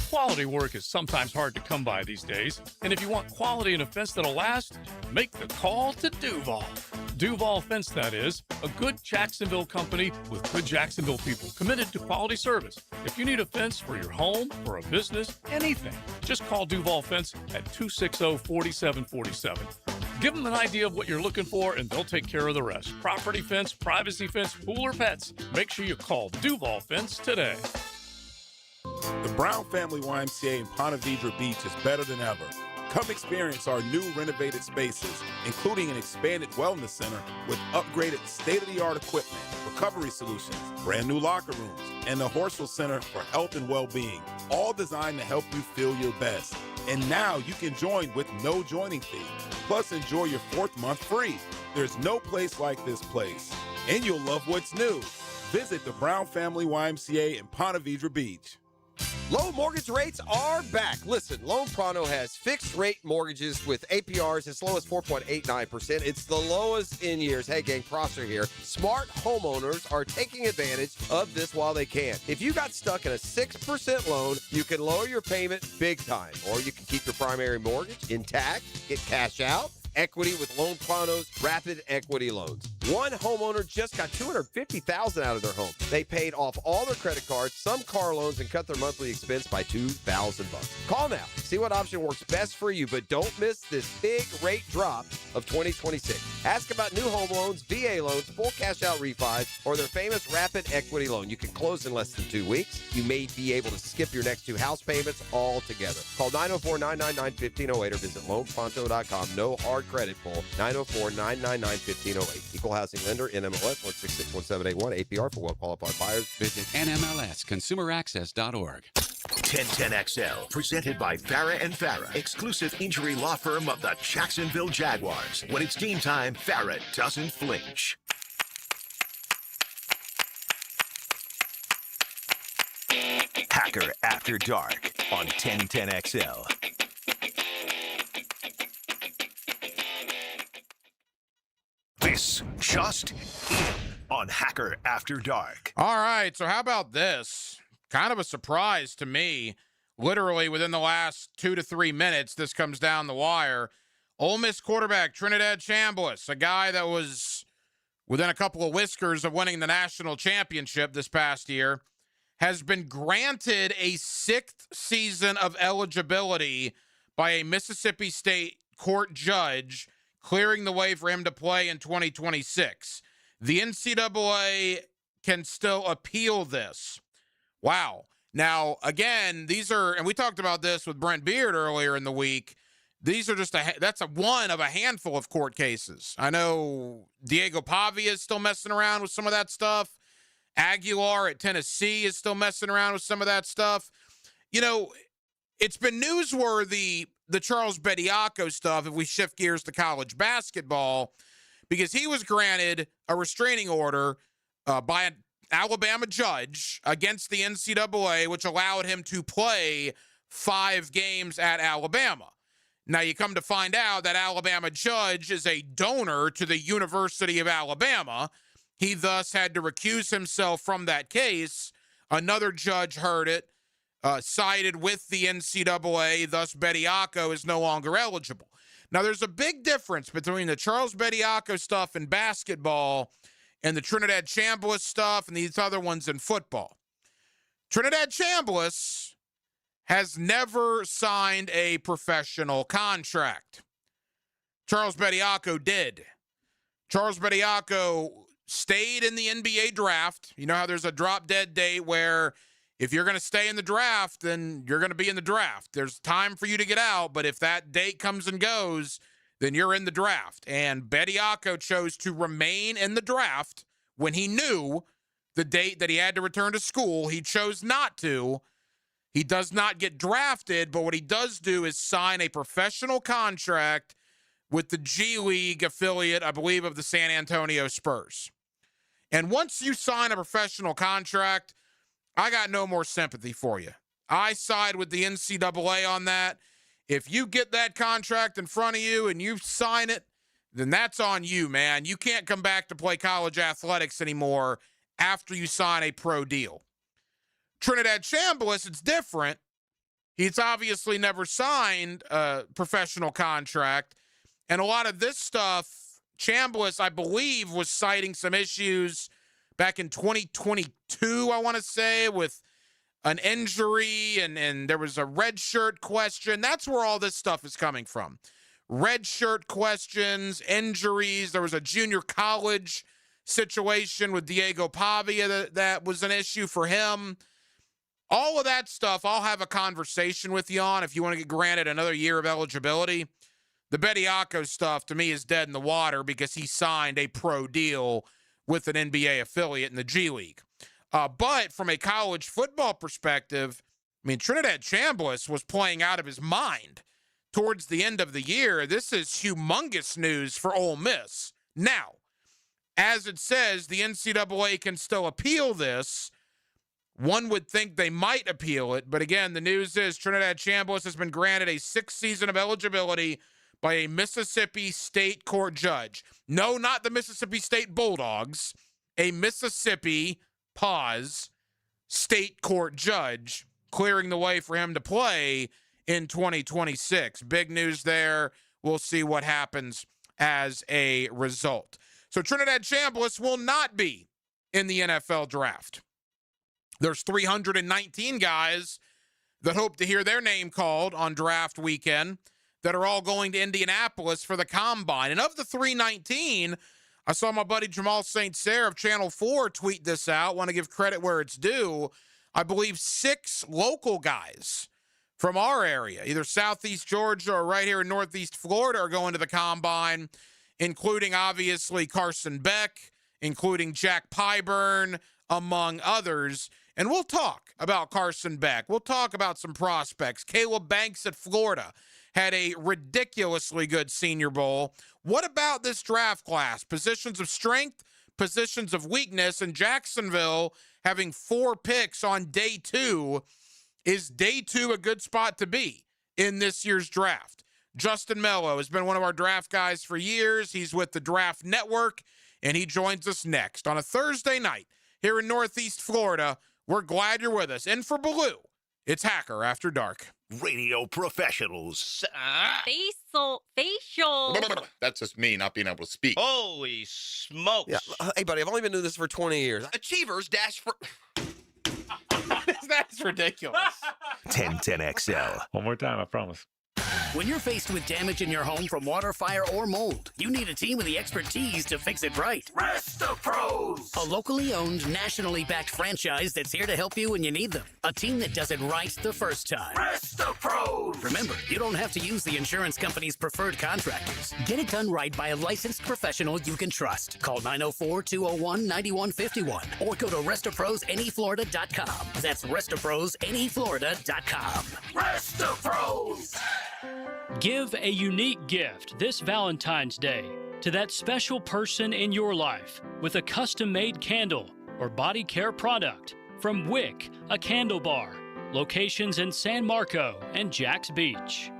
Quality work is sometimes hard to come by these days, and if you want quality in a fence that'll last, make the call to Duval. Duval Fence, that is, a good Jacksonville company with good Jacksonville people committed to quality service. If you need a fence for your home, for a business, anything, just call Duval Fence at 260-4747. Give them an idea of what you're looking for, and they'll take care of the rest. Property fence, privacy fence, pool or pets. Make sure you call Duval Fence today. The Brown Family YMCA in Ponte Vedra Beach is better than ever. Come experience our new renovated spaces, including an expanded wellness center with upgraded state-of-the-art equipment, recovery solutions, brand new locker rooms, and the Horsell Center for Health and Well-Being, all designed to help you feel your best. And now you can join with no joining fee. Plus, enjoy your 4th month free. There's no place like this place. And you'll love what's new. Visit the Brown Family YMCA in Ponte Vedra Beach. Low mortgage rates are back. Listen, Loan Pronto has fixed rate mortgages with APRs as low as 4.89%. It's the lowest in years. Hey, gang, Prosser here. Smart homeowners are taking advantage of this while they can. If you got stuck in a 6% loan, you can lower your payment big time. Or you can keep your primary mortgage intact, get cash out, equity with Loan Pronto's rapid equity loans. One homeowner just got $250,000 out of their home. They paid off all their credit cards, some car loans, and cut their monthly expense by $2,000. Call now. See what option works best for you, but don't miss this big rate drop of 2026. Ask about new home loans, VA loans, full cash out refis, or their famous rapid equity loan. You can close in less than 2 weeks. You may be able to skip your next 2 house payments altogether. Call 904-999-1508 or visit loanpronto.com. No hard credit pull. 904-999-1508. Equal housing lender, NMLS 1661781. APR for well-qualified buyers. Visit NMLSConsumerAccess.org. 1010XL, presented by Farah and Farah, exclusive injury law firm of the Jacksonville Jaguars. When it's game time, Farah doesn't flinch. Hacker After Dark on 1010XL. This just in on Hacker After Dark. All right, so how about this? Kind of a surprise to me. Literally within the last 2 to 3 minutes, this comes down the wire. Ole Miss quarterback Trinidad Chambliss, a guy that was within a couple of whiskers of winning the national championship this past year, has been granted a 6th season of eligibility by a Mississippi State court judge, clearing the way for him to play in 2026. The NCAA can still appeal this. Wow. Now, again, these are, and we talked about this with Brent Beard earlier in the week, these are just one of a handful of court cases. I know Diego Pavia is still messing around with some of that stuff. Aguilar at Tennessee is still messing around with some of that stuff. You know, it's been newsworthy, the Charles Bediako stuff, if we shift gears to college basketball, because he was granted a restraining order by an Alabama judge against the NCAA, which allowed him to play 5 games at Alabama. Now, you come to find out that Alabama judge is a donor to the University of Alabama. He thus had to recuse himself from that case. Another judge heard it, sided with the NCAA, thus Bediako is no longer eligible. Now, there's a big difference between the Charles Bediako stuff in basketball and the Trinidad Chambliss stuff and these other ones in football. Trinidad Chambliss has never signed a professional contract. Charles Bediako did. Charles Bediako stayed in the NBA draft. You know how there's a drop-dead date where if you're going to stay in the draft, then you're going to be in the draft. There's time for you to get out, but if that date comes and goes, then you're in the draft. And Bediako chose to remain in the draft when he knew the date that he had to return to school. He chose not to. He does not get drafted, but what he does do is sign a professional contract with the G League affiliate, I believe, of the San Antonio Spurs. And once you sign a professional contract, I got no more sympathy for you. I side with the NCAA on that. If you get that contract in front of you and you sign it, then that's on you, man. You can't come back to play college athletics anymore after you sign a pro deal. Trinidad Chambliss, it's different. He's obviously never signed a professional contract. And a lot of this stuff, Chambliss, I believe, was citing some issues back in 2022, I want to say, with an injury, and there was a red shirt question. That's where all this stuff is coming from. Red shirt questions, injuries. There was a junior college situation with Diego Pavia that was an issue for him. All of that stuff, I'll have a conversation with you on if you want to get granted another year of eligibility. The Bediako stuff, to me, is dead in the water because he signed a pro deal with an NBA affiliate in the G League. But from a college football perspective, I mean, Trinidad Chambliss was playing out of his mind towards the end of the year. This is humongous news for Ole Miss. Now, as it says, the NCAA can still appeal this. One would think they might appeal it, but again, the news is Trinidad Chambliss has been granted a 6th season of eligibility by a Mississippi State court judge. No, not the Mississippi State Bulldogs, a Mississippi, state court judge, clearing the way for him to play in 2026. Big news there. We'll see what happens as a result. So Trinidad Chambliss will not be in the NFL draft. There's 319 guys that hope to hear their name called on draft weekend that are all going to Indianapolis for the Combine. And of the 319, I saw my buddy Jamal St. Cyr of Channel 4 tweet this out. Want to give credit where it's due. I believe 6 local guys from our area, either Southeast Georgia or right here in Northeast Florida, are going to the Combine, including, obviously, Carson Beck, including Jack Pyburn, among others. And we'll talk about Carson Beck. We'll talk about some prospects. Caleb Banks at Florida had a ridiculously good Senior Bowl. What about this draft class? Positions of strength, positions of weakness, and Jacksonville having 4 picks on day 2. Is day 2 a good spot to be in this year's draft? Justin Mello has been one of our draft guys for years. He's with the Draft Network, and he joins us next on a Thursday night here in Northeast Florida. We're glad you're with us. And for Baloo, it's Hacker After Dark. Radio professionals. Facial. That's just me not being able to speak. Holy smokes. Yeah. Hey, buddy, I've only been doing this for 20 years. Achievers dash for... That's ridiculous. 1010XL. One more time, I promise. When you're faced with damage in your home from water, fire, or mold, you need a team with the expertise to fix it right. RestoPros. A locally owned, nationally backed franchise that's here to help you when you need them. A team that does it right the first time. RestoPros. Remember, you don't have to use the insurance company's preferred contractors. Get it done right by a licensed professional you can trust. Call 904-201-9151 or go to RestoProsNEFlorida.com. That's RestoProsNEFlorida.com. RestoPros. Give a unique gift this Valentine's Day to that special person in your life with a custom-made candle or body care product from Wick, a candle bar. Locations in San Marco and Jax Beach.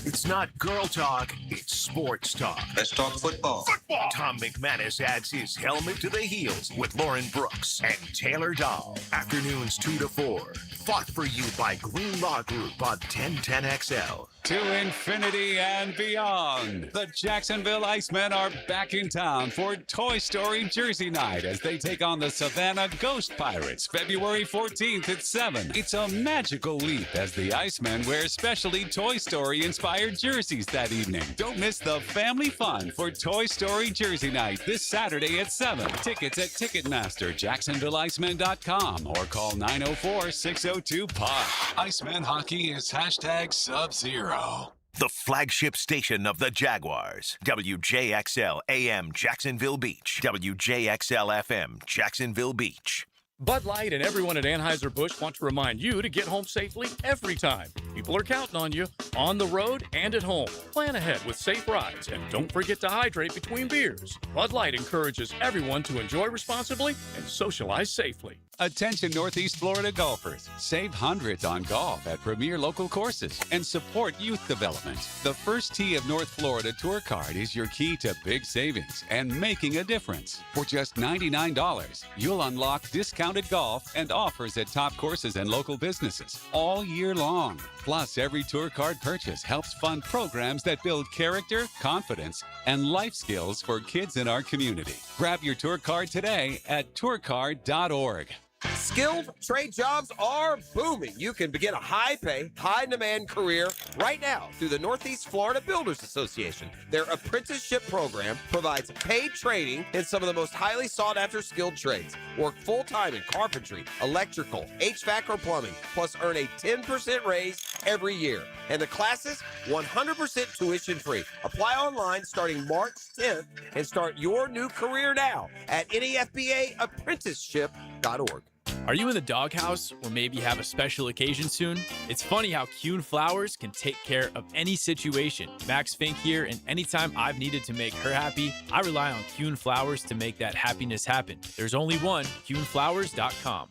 It's not girl talk, it's sports talk. Let's talk football. Tom McManus adds his helmet to the heels with Lauren Brooks and Taylor Dahl. Afternoons 2 to 4. Fought for you by Green Law Group on 1010XL. To infinity and beyond. The Jacksonville Icemen are back in town for Toy Story Jersey Night as they take on the Savannah Ghost Pirates February 14th at 7. It's a magical leap as the Icemen wear specially Toy Story-inspired jerseys that evening. Don't miss the family fun for Toy Story Jersey Night this Saturday at 7. Tickets at Ticketmaster, JacksonvilleIcemen.com or call 904-602-POD. Iceman hockey is hashtag Sub-Zero. The flagship station of the Jaguars. WJXL AM Jacksonville Beach. WJXL FM Jacksonville Beach. Bud Light and everyone at Anheuser-Busch want to remind you to get home safely every time. People are counting on you, on the road and at home. Plan ahead with safe rides, and don't forget to hydrate between beers. Bud Light encourages everyone to enjoy responsibly and socialize safely. Attention Northeast Florida golfers. Save hundreds on golf at premier local courses and support youth development. The First Tee of North Florida Tour Card is your key to big savings and making a difference. For just $99, you'll unlock discounted golf and offers at top courses and local businesses all year long. Plus, every Tour Card purchase helps fund programs that build character, confidence, and life skills for kids in our community. Grab your Tour Card today at tourcard.org. Skilled trade jobs are booming. You can begin a high-pay, high-demand career right now through the Northeast Florida Builders Association. Their apprenticeship program provides paid training in some of the most highly sought-after skilled trades. Work full-time in carpentry, electrical, HVAC, or plumbing, plus earn a 10% raise every year. And the classes, 100% tuition-free. Apply online starting March 10th and start your new career now at NEFBAapprenticeship.org. Are you in the doghouse or maybe have a special occasion soon? It's funny how Kuhn Flowers can take care of any situation. Max Fink here, and anytime I've needed to make her happy, I rely on Kuhn Flowers to make that happiness happen. There's only one, KuhnFlowers.com.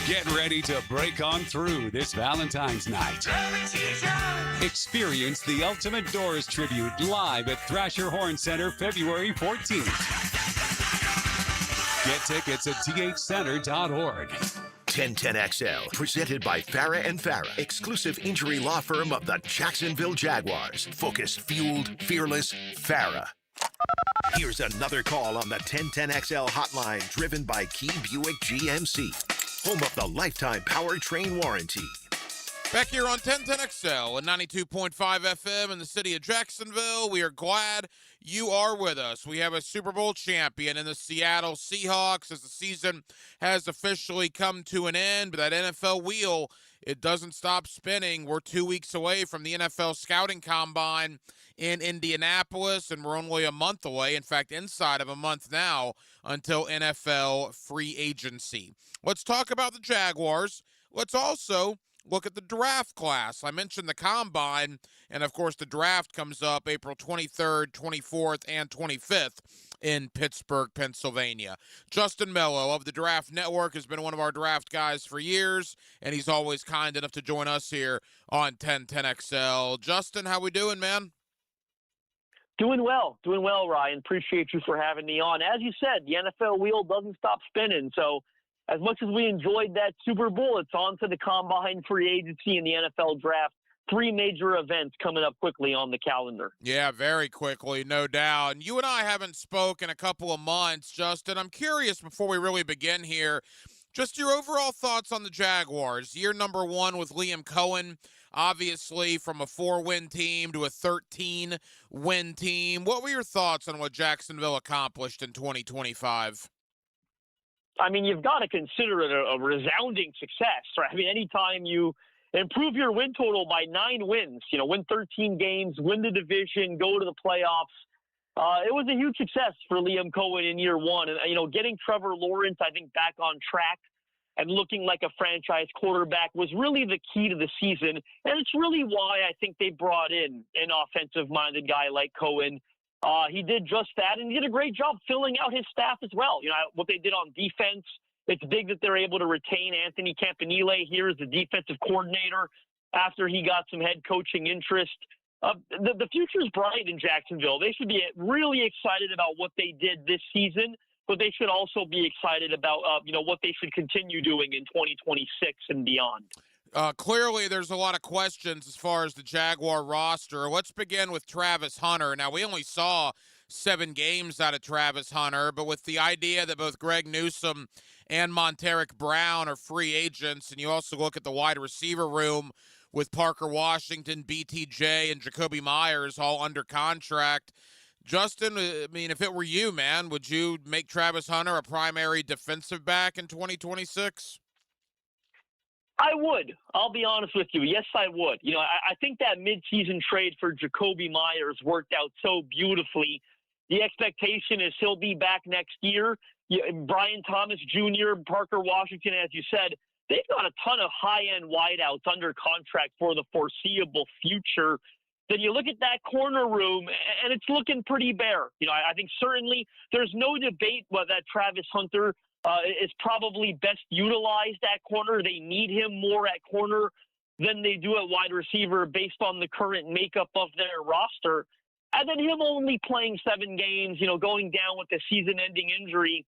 Get ready to break on through this Valentine's night. Experience the Ultimate Doors Tribute live at Thrasher Horn Center February 14th. Get tickets at thcenter.org. 1010XL, presented by Farah and Farah, exclusive injury law firm of the Jacksonville Jaguars. Focus, fueled, fearless, Farah. Here's another call on the 1010XL hotline, driven by Key Buick GMC, home of the lifetime powertrain warranty. Back here on 1010XL and 92.5 FM in the city of Jacksonville. We are glad you are with us. We have a Super Bowl champion in the Seattle Seahawks as the season has officially come to an end. But that NFL wheel, it doesn't stop spinning. We're 2 weeks away from the NFL Scouting Combine in Indianapolis, and we're only a month away, in fact, inside of a month now, until NFL free agency. Let's talk about the Jaguars. Let's also look at the draft class. I mentioned the Combine, and of course the draft comes up April 23rd, 24th, and 25th in Pittsburgh, Pennsylvania. Justin Mello of the Draft Network has been one of our draft guys for years, and he's always kind enough to join us here on 1010XL. Justin, how we doing, man? Doing well, Ryan. Appreciate you for having me on. As you said, the NFL wheel doesn't stop spinning, so as much as we enjoyed that Super Bowl, it's on to the Combine, free agency, and the NFL draft. 3 major events coming up quickly on the calendar. Yeah, very quickly, no doubt. And you and I haven't spoken in a couple of months, Justin. I'm curious, before we really begin here, Just your overall thoughts on the Jaguars. Year number one with Liam Cohen, obviously from a 4-win team to a 13-win team. What were your thoughts on what Jacksonville accomplished in 2025? I mean, you've got to consider it a resounding success, right? I mean, anytime you improve your win total by 9 wins, win 13 games, win the division, go to the playoffs, it was a huge success for Liam Cohen in year one. And, getting Trevor Lawrence, I think, back on track and looking like a franchise quarterback was really the key to the season. And it's really why I think they brought in an offensive-minded guy like Cohen. He did just that, and he did a great job filling out his staff as well. What they did on defense, it's big that they're able to retain Anthony Campanile here as the defensive coordinator after he got some head coaching interest. The future is bright in Jacksonville. They should be really excited about what they did this season, but they should also be excited about, what they should continue doing in 2026 and beyond. Clearly, there's a lot of questions as far as the Jaguar roster. Let's begin with Travis Hunter. Now, we only saw 7 games out of Travis Hunter, but with the idea that both Greg Newsome and Monteric Brown are free agents, and you also look at the wide receiver room with Parker Washington, BTJ, and Jacoby Myers all under contract. Justin, I mean, if it were you, man, would you make Travis Hunter a primary defensive back in 2026? I would. I'll be honest with you. Yes, I would. I think that midseason trade for Jacoby Myers worked out so beautifully. The expectation is he'll be back next year. Brian Thomas Jr., Parker Washington, as you said, they've got a ton of high-end wideouts under contract for the foreseeable future. Then you look at that corner room, and it's looking pretty bare. I think certainly there's no debate whether that Travis Hunter is probably best utilized at corner. They need him more at corner than they do at wide receiver based on the current makeup of their roster. And then him only playing 7 games, going down with the season-ending injury,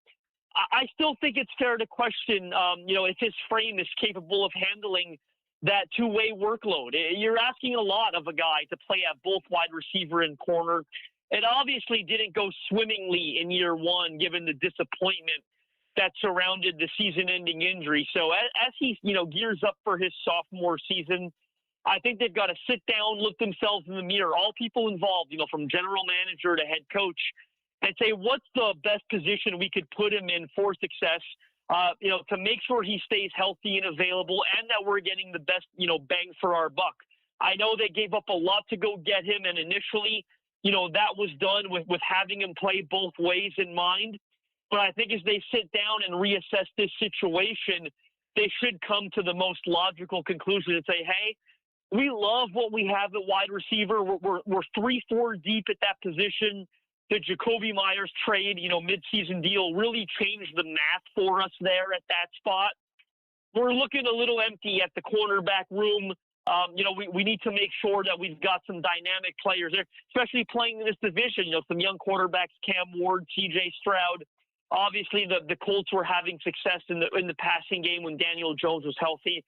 I still think it's fair to question, if his frame is capable of handling that two-way workload. You're asking a lot of a guy to play at both wide receiver and corner. It obviously didn't go swimmingly in year one, given the disappointment that surrounded the season-ending injury. So as he, gears up for his sophomore season, I think they've got to sit down, look themselves in the mirror, all people involved, from general manager to head coach, and say, what's the best position we could put him in for success, to make sure he stays healthy and available and that we're getting the best, bang for our buck. I know they gave up a lot to go get him, and initially, that was done with having him play both ways in mind. But I think as they sit down and reassess this situation, they should come to the most logical conclusion and say, hey, we love what we have at wide receiver. We're 3-4 deep at that position. The Jacoby Myers trade, midseason deal really changed the math for us there at that spot. We're looking a little empty at the cornerback room. We need to make sure that we've got some dynamic players there, especially playing in this division. Some young quarterbacks, Cam Ward, CJ Stroud. Obviously, the Colts were having success in the passing game when Daniel Jones was healthy.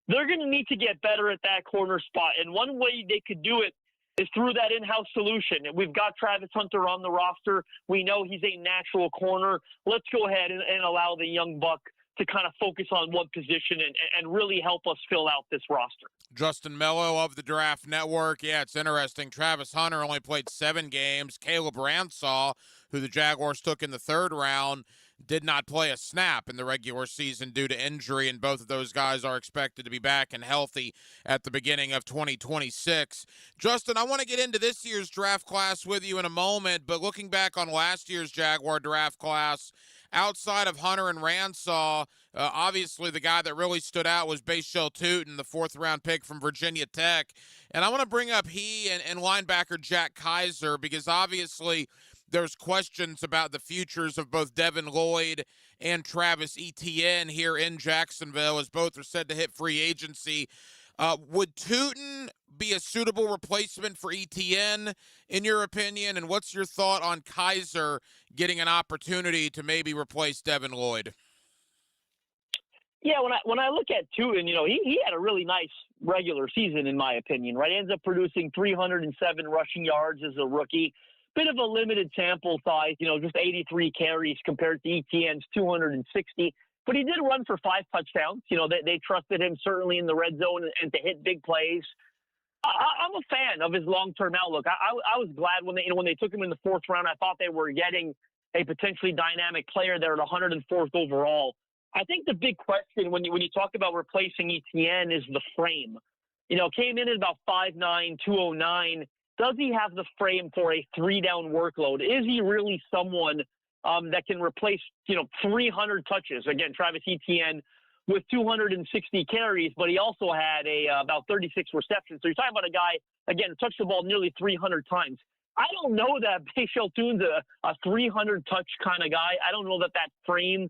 They're going to need to get better at that corner spot. And one way they could do it is through that in-house solution. We've got Travis Hunter on the roster. We know he's a natural corner. Let's go ahead and allow the young buck to kind of focus on one position and really help us fill out this roster. Justin Mello of the Draft Network. Yeah, it's interesting. Travis Hunter only played 7 games. Caleb Ransaw, who the Jaguars took in the 3rd round, did not play a snap in the regular season due to injury, and both of those guys are expected to be back and healthy at the beginning of 2026. Justin, I want to get into this year's draft class with you in a moment, but looking back on last year's Jaguar draft class, outside of Hunter and Ransaw, obviously the guy that really stood out was Bashal Tootin, the 4th-round pick from Virginia Tech. And I want to bring up he and linebacker Jack Kaiser, because obviously there's questions about the futures of both Devin Lloyd and Travis Etienne here in Jacksonville, as both are said to hit free agency. Would Tootin be a suitable replacement for Etienne, in your opinion? And what's your thought on Kaiser getting an opportunity to maybe replace Devin Lloyd? Yeah, when I look at Tootin, he had a really nice regular season, in my opinion, right? Ends up producing 307 rushing yards as a rookie. Bit of a limited sample size, just 83 carries compared to Etienne's 260. but he did run for 5 touchdowns. You know, they trusted him certainly in the red zone and to hit big plays. I'm a fan of his long-term outlook. I was glad when they took him in the 4th round. I thought they were getting a potentially dynamic player there at 104th overall. I think the big question when you talk about replacing Etienne is the frame. You know, came in at about 5'9", 209. Does he have the frame for a 3-down workload? Is he really someone that can replace, 300 touches? Again, Travis Etienne with 260 carries, but he also had about 36 receptions. So you're talking about a guy, again, touched the ball nearly 300 times. I don't know that Bashal Tune's a 300-touch kind of guy. I don't know that frame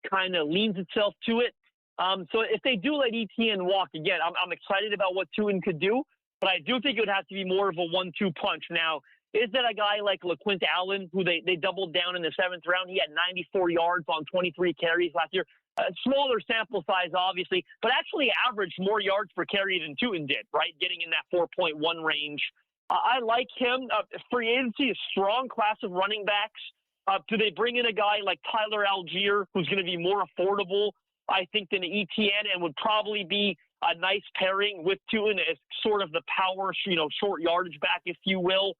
kind of leans itself to it. So if they do let Etienne walk, again, I'm excited about what Tune could do, but I do think it would have to be more of a 1-2 punch. Now, is that a guy like LaQuint Allen, who they doubled down in the 7th round? He had 94 yards on 23 carries last year. Smaller sample size, obviously, but actually averaged more yards per carry than Tune did, right? Getting in that 4.1 range. I like him. Free agency is strong class of running backs. Do they bring in a guy like Tyler Algier, who's going to be more affordable, I think, than Etienne, and would probably be a nice pairing with Tune as sort of the power, short yardage back, if you will.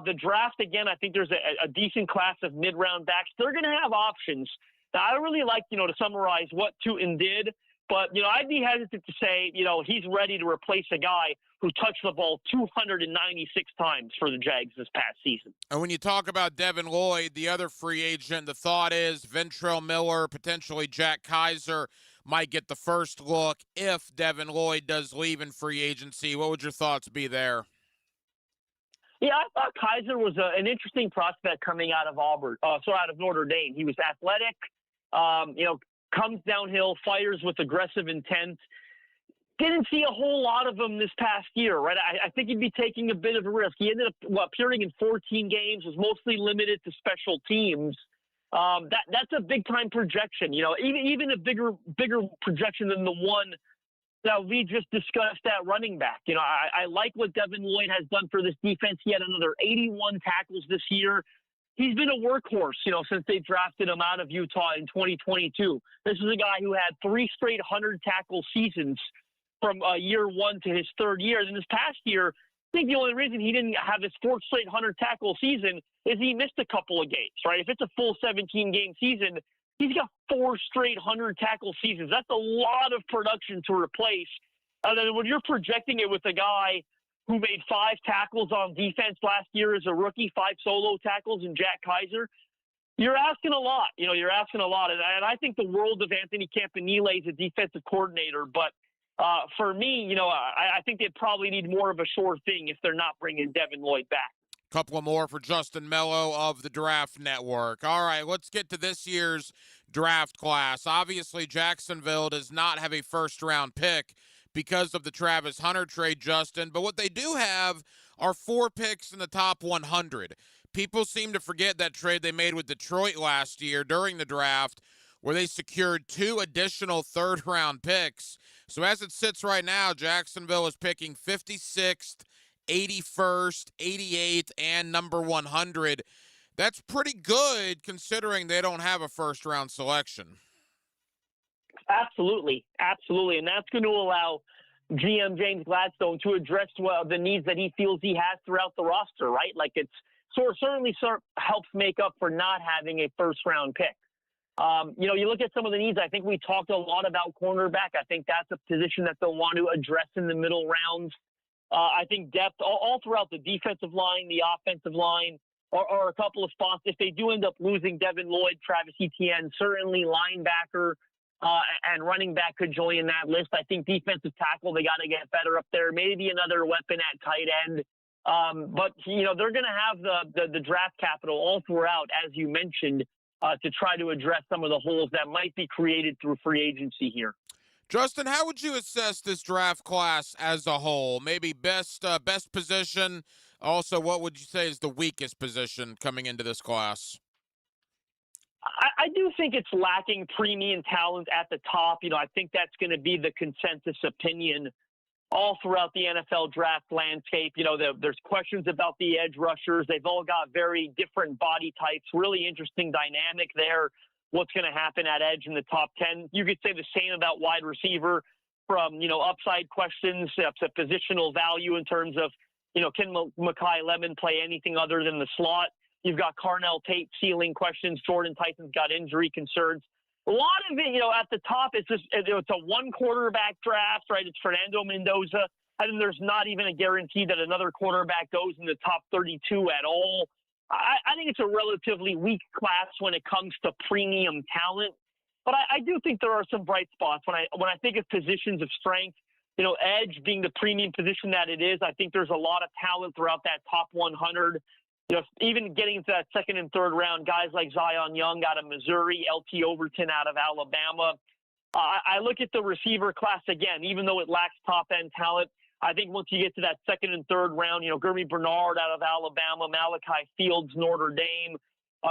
The draft, again, I think there's a decent class of mid-round backs. They're going to have options. Now, I really like, to summarize what Tune did, but, I'd be hesitant to say, he's ready to replace a guy who touched the ball 296 times for the Jags this past season. And when you talk about Devin Lloyd, the other free agent, the thought is Ventrell Miller, potentially Jack Kaiser might get the first look if Devin Lloyd does leave in free agency. What would your thoughts be there? Yeah, I thought Kaiser was an interesting prospect coming out of out of Notre Dame. He was athletic, comes downhill, fires with aggressive intent. Didn't see a whole lot of him this past year, right? I think he'd be taking a bit of a risk. He ended up appearing in 14 games, was mostly limited to special teams. That's a big-time projection, even a bigger projection than the one that we just discussed at running back. I like what Devin Lloyd has done for this defense. He had another 81 tackles this year. He's been a workhorse, since they drafted him out of Utah in 2022. This is a guy who had 3 straight 100-tackle seasons from year 1 to his 3rd year. And this past year, I think the only reason he didn't have his 4th straight 100-tackle season is he missed a couple of games, right? If it's a full 17-game season, he's got 4 straight 100-tackle seasons. That's a lot of production to replace. And then when you're projecting it with a guy who made 5 tackles on defense last year as a rookie, 5 solo tackles, and Jack Kaiser, you're asking a lot. You're asking a lot. And I think the world of Anthony Campanile as a defensive coordinator. But for me, I think they probably need more of a sure thing if they're not bringing Devin Lloyd back. Couple of more for Justin Mello of the Draft Network. All right, let's get to this year's draft class. Obviously, Jacksonville does not have a first-round pick because of the Travis Hunter trade, Justin. But what they do have are 4 picks in the top 100. People seem to forget that trade they made with Detroit last year during the draft, where they secured 2 additional third-round picks. So as it sits right now, Jacksonville is picking 56th, 81st, 88th, and number 100. That's pretty good considering they don't have a first-round selection. Absolutely. And that's going to allow GM James Gladstone to address the needs that he feels he has throughout the roster, right? Like it certainly helps make up for not having a first-round pick. You look at some of the needs. I think we talked a lot about cornerback. I think that's a position that they'll want to address in the middle rounds. I think depth all throughout the defensive line, the offensive line, are a couple of spots. If they do end up losing Devin Lloyd, Travis Etienne, certainly linebacker and running back could join that list. I think defensive tackle, they got to get better up there. Maybe another weapon at tight end. But they're going to have the draft capital all throughout, as you mentioned, to try to address some of the holes that might be created through free agency here. Justin, how would you assess this draft class as a whole? Maybe best position. Also, what would you say is the weakest position coming into this class? I do think it's lacking premium talent at the top. I think that's going to be the consensus opinion all throughout the NFL draft landscape. There's questions about the edge rushers. They've all got very different body types. Really interesting dynamic there. what's going to happen at edge in the top 10. You could say the same about wide receiver from, upside questions up to positional value in terms of, can Mekhi Lemon play anything other than the slot? You've got Carnell Tate ceiling questions. Jordan Tyson's got injury concerns. A lot of it, at the top, it's a one quarterback draft, right? It's Fernando Mendoza. And there's not even a guarantee that another quarterback goes in the top 32 at all. I think it's a relatively weak class when it comes to premium talent. But I do think there are some bright spots. When I think of positions of strength, edge being the premium position that it is, I think there's a lot of talent throughout that top 100. Even getting into that second and third round, guys like Zion Young out of Missouri, LT Overton out of Alabama. I look at the receiver class again, even though it lacks top-end talent. I think once you get to that second and third round, Gurmy Bernard out of Alabama, Malachi Fields, Notre Dame,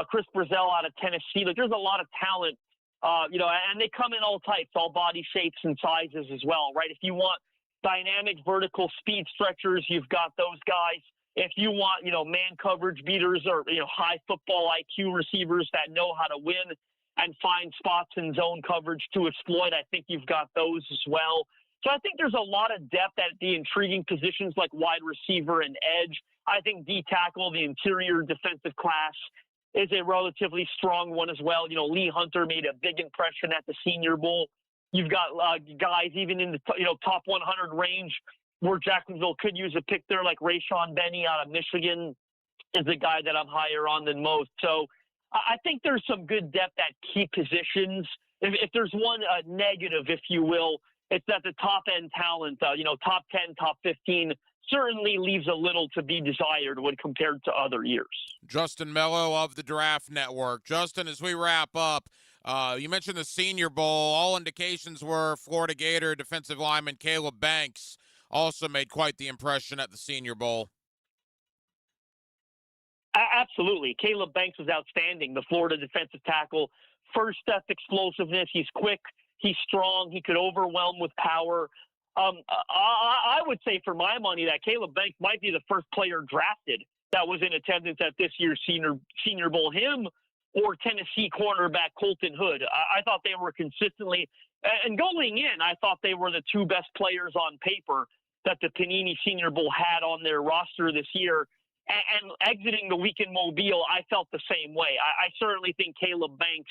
Chris Brazell out of Tennessee. There's a lot of talent, and they come in all types, all body shapes and sizes as well, right? If you want dynamic vertical speed stretchers, you've got those guys. If you want, man coverage beaters or, high football IQ receivers that know how to win and find spots in zone coverage to exploit, I think you've got those as well. So I think there's a lot of depth at the intriguing positions like wide receiver and edge. I think D-tackle, the interior defensive class, is a relatively strong one as well. Lee Hunter made a big impression at the Senior Bowl. You've got guys even in the top 100 range where Jacksonville could use a pick there, like Rayshawn Benny out of Michigan is a guy that I'm higher on than most. So I think there's some good depth at key positions. If there's one negative, if you will, it's that the top-end talent, top 10, top 15, certainly leaves a little to be desired when compared to other years. Justin Mello of the Draft Network. Justin, as we wrap up, you mentioned the Senior Bowl. All indications were Florida Gator defensive lineman Caleb Banks also made quite the impression at the Senior Bowl. Absolutely. Caleb Banks was outstanding, the Florida defensive tackle. First step explosiveness. He's quick. He's strong. He could overwhelm with power. I would say for my money that Caleb Banks might be the first player drafted that was in attendance at this year's Senior Bowl. Him or Tennessee cornerback Colton Hood. I thought they were consistently – and going in, I thought they were the two best players on paper that the Panini Senior Bowl had on their roster this year. And exiting the week in Mobile, I felt the same way. I certainly think Caleb Banks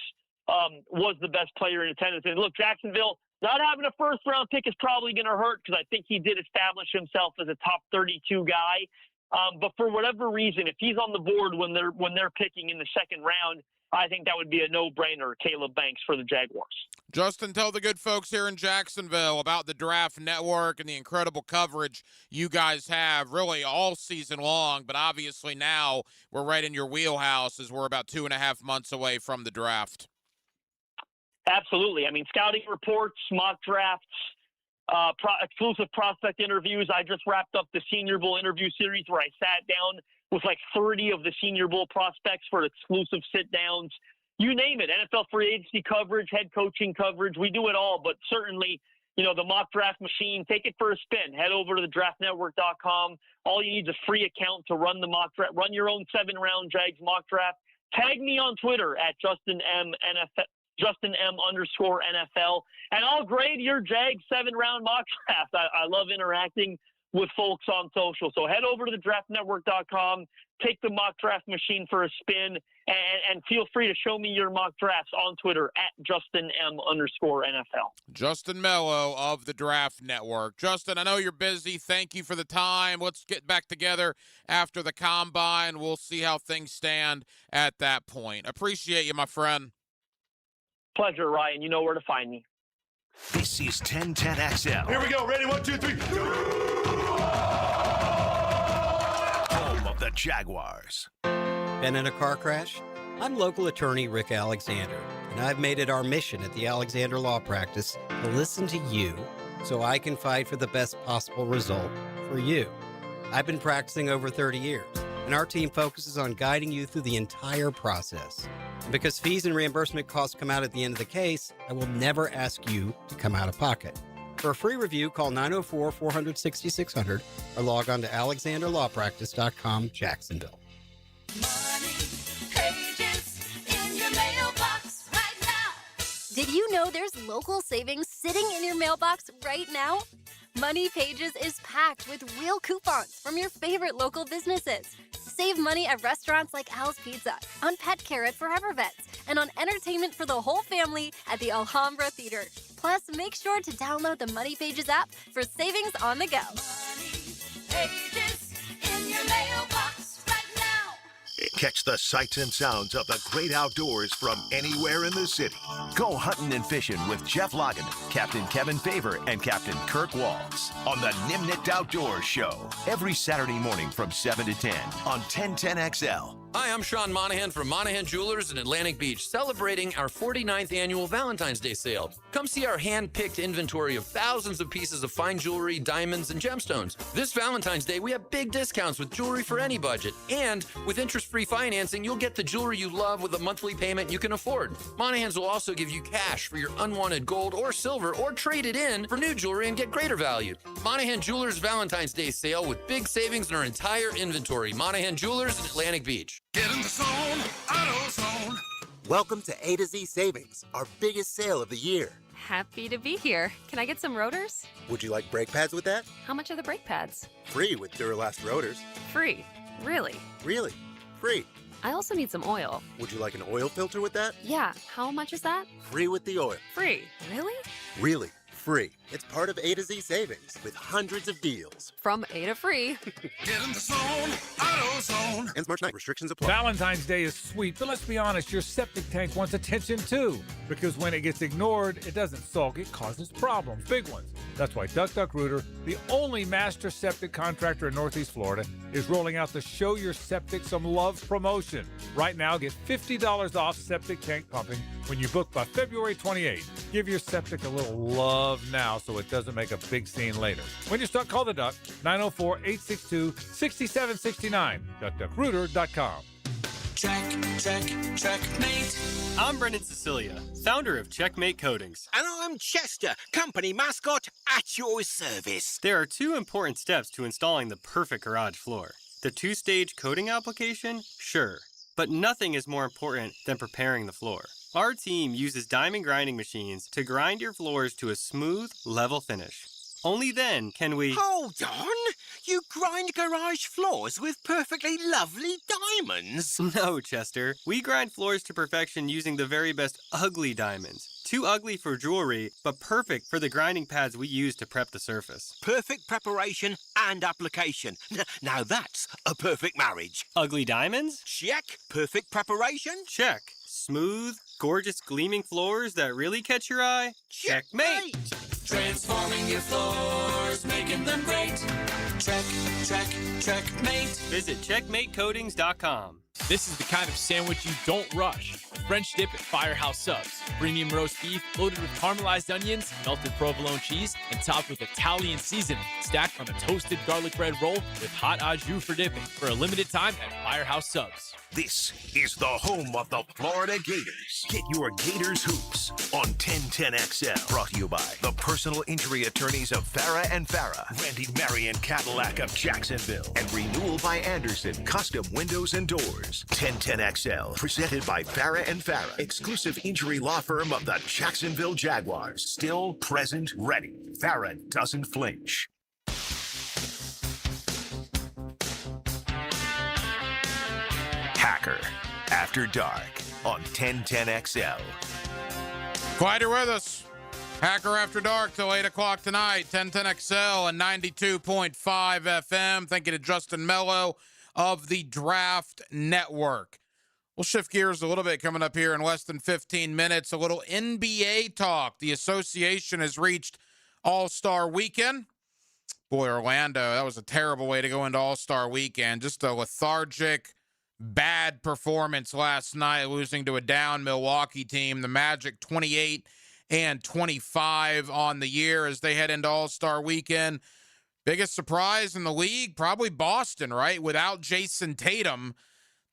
was the best player in attendance. And look, Jacksonville, not having a first-round pick is probably going to hurt because I think he did establish himself as a top 32 guy. But for whatever reason, if he's on the board when they're picking in the second round, I think that would be a no-brainer, Caleb Banks for the Jaguars. Justin, tell the good folks here in Jacksonville about the Draft Network and the incredible coverage you guys have really all season long, but obviously now we're right in your wheelhouse as we're about 2.5 months away from the draft. Absolutely. I mean, scouting reports, mock drafts, exclusive prospect interviews. I just wrapped up the Senior Bowl interview series where I sat down with like 30 of the Senior Bowl prospects for exclusive sit-downs. You name it, NFL free agency coverage, head coaching coverage. We do it all, but certainly, the mock draft machine, take it for a spin. Head over to thedraftnetwork.com. All you need is a free account to run the mock draft. Run your own 7-round Jags mock draft. Tag me on Twitter at Justin M _NFL, and I'll grade your Jags 7-round mock draft. I love interacting with folks on social. So head over to thedraftnetwork.com, take the mock draft machine for a spin, and feel free to show me your mock drafts on Twitter at Justin M _NFL. Justin Mello of the Draft Network. Justin, I know you're busy. Thank you for the time. Let's get back together after the Combine. We'll see how things stand at that point. Appreciate you, my friend. Pleasure, Ryan. You know where to find me. This is 1010XL. Here we go. Ready? 1, 2, 3. Home of the Jaguars. Been in a car crash? I'm local attorney Rick Alexander, and I've made it our mission at the Alexander Law Practice to listen to you so I can fight for the best possible result for you. I've been practicing over 30 years, and our team focuses on guiding you through the entire process. And because fees and reimbursement costs come out at the end of the case, I will never ask you to come out of pocket. For a free review, call 904-400-6600 or log on to alexanderlawpractice.com, Jacksonville. Money pages in your mailbox right Did you know there's local savings sitting in your mailbox right now? Money Pages is packed with real coupons from your favorite local businesses. Save money at restaurants like Al's Pizza, on pet care at Forever Vets, and on entertainment for the whole family at the Alhambra Theater. Plus, make sure to download the Money Pages app for savings on the go. Pages in your mailbox right now. Catch the sights and sounds of the great outdoors from anywhere in the city. Go hunting and fishing with Jeff Logan, Captain Kevin Favor, and Captain Kirk Waltz on the Nimnicht Outdoors Show every Saturday morning from 7 to 10 on 1010XL. Hi, I'm Sean Monahan from Monahan Jewelers in Atlantic Beach, celebrating our 49th annual Valentine's Day sale. Come see our hand-picked inventory of thousands of pieces of fine jewelry, diamonds, and gemstones. This Valentine's Day, we have big discounts with jewelry for any budget. And with interest-free financing, you'll get the jewelry you love with a monthly payment you can afford. Monahans will also give you cash for your unwanted gold or silver, or trade it in for new jewelry and get greater value. Monahan Jewelers Valentine's Day sale with big savings in our entire inventory. Monahan Jewelers in Atlantic Beach. Get in the zone, AutoZone. Welcome to A to Z Savings, our biggest sale of the year. Happy to be here. Can I get some rotors? Would you like brake pads with that? How much are the brake pads? Free with Duralast rotors. Free. Really? Really? Free. I also need some oil. Would you like an oil filter with that? Yeah. How much is that? Free with the oil. Free. Really? Really. Free. It's part of A to Z Savings with hundreds of deals. From A to free. Get in the zone, AutoZone. Ends March 9th. Restrictions apply. Valentine's Day is sweet, but let's be honest, your septic tank wants attention too. Because when it gets ignored, it doesn't sulk, it causes problems, big ones. That's why Duck Duck Rooter, the only master septic contractor in Northeast Florida, is rolling out the Show Your Septic Some Love promotion. Right now, get $50 off septic tank pumping when you book by February 28th. Give your septic a little love now so it doesn't make a big scene later. When you're stuck, call the Duck, 904-862-6769, duckduckrooter.com. Checkmate. I'm Brendan Cecilia, founder of Checkmate Coatings. And I'm Chester, company mascot at your service. There are two important steps to installing the perfect garage floor. The two-stage coating application, sure, but nothing is more important than preparing the floor. Our team uses diamond grinding machines to grind your floors to a smooth, level finish. Only then can we... Hold on! You grind garage floors with perfectly lovely diamonds? No, Chester. We grind floors to perfection using the very best ugly diamonds. Too ugly for jewelry, but perfect for the grinding pads we use to prep the surface. Perfect preparation and application. Now that's a perfect marriage. Ugly diamonds? Check. Perfect preparation? Check. Smooth, gorgeous gleaming floors that really catch your eye? Checkmate! Transforming your floors, making them great. Checkmate. Visit checkmatecoatings.com. This is the kind of sandwich you don't rush. French dip at Firehouse Subs. Premium roast beef loaded with caramelized onions, melted provolone cheese, and topped with Italian seasoning. Stacked on a toasted garlic bread roll with hot au jus for dipping. For a limited time at Firehouse Subs. This is the home of the Florida Gators. Get your Gators hoops on 1010XL. Brought to you by the personal injury attorneys of Farah and Farah, Randy Marion Cadillac of Jacksonville, and Renewal by Anderson, custom windows and doors. 1010XL, presented by Farah and Farah, exclusive injury law firm of the Jacksonville Jaguars. Still, present, ready. Farah doesn't flinch. Hacker After Dark on 1010XL. Glad you're with us. Hacker After Dark till 8 o'clock tonight. 1010XL and 92.5 FM. Thank you to Justin Mello of the Draft Network. We'll shift gears a little bit coming up here in less than 15 minutes. A little NBA talk. The association has reached All-Star Weekend. Boy, Orlando, that was a terrible way to go into All-Star Weekend. Just a lethargic, bad performance last night, losing to a down Milwaukee team. The Magic 28-25 on the year as they head into All-Star Weekend. Biggest surprise in the league, probably Boston, right? Without Jason Tatum,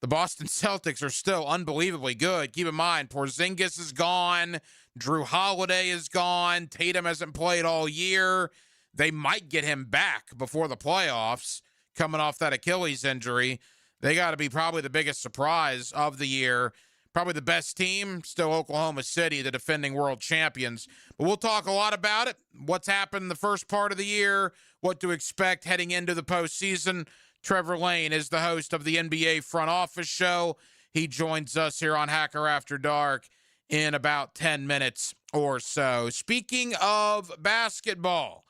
the Boston Celtics are still unbelievably good. Keep in mind, Porzingis is gone. Drew Holiday is gone. Tatum hasn't played all year. They might get him back before the playoffs, coming off that Achilles injury. They got to be probably the biggest surprise of the year. Probably the best team, still Oklahoma City, the defending world champions. But we'll talk a lot about it, what's happened in the first part of the year, what to expect heading into the postseason. Trevor Lane is the host of the NBA Front Office Show. He joins us here on Hacker After Dark in about 10 minutes or so. Speaking of basketball,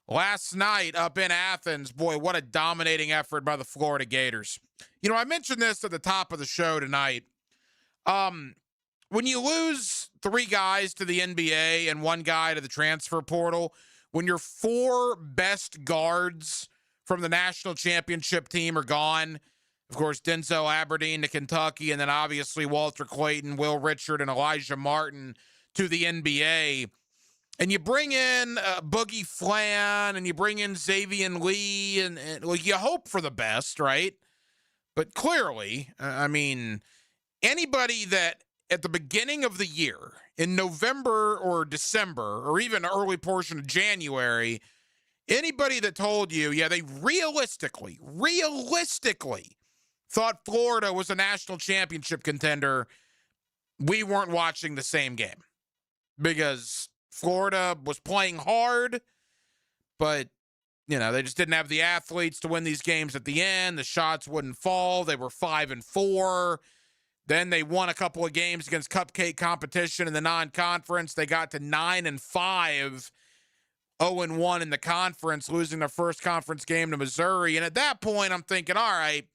last night up in Athens, boy, what a dominating effort by the Florida Gators. You know, I mentioned this at the top of the show tonight. When you lose 3 guys to the NBA and 1 guy to the transfer portal, when your 4 best guards from the national championship team are gone, of course, Denzel Aberdeen to Kentucky, and then obviously Walter Clayton, Will Richard, and Elijah Martin to the NBA, and you bring in Boogie Flan, and you bring in Xavier Lee, and well, you hope for the best, right? But clearly, I mean, anybody that at the beginning of the year, in November or December, or even early portion of January, anybody that told you, yeah, they realistically thought Florida was a national championship contender, we weren't watching the same game. Because Florida was playing hard, but, you know, they just didn't have the athletes to win these games at the end. The shots wouldn't fall. They were 5-4. Then they won a couple of games against cupcake competition in the non-conference. They got to 9-5, 0-1 in the conference, losing their first conference game to Missouri. And at that point, I'm thinking, all right,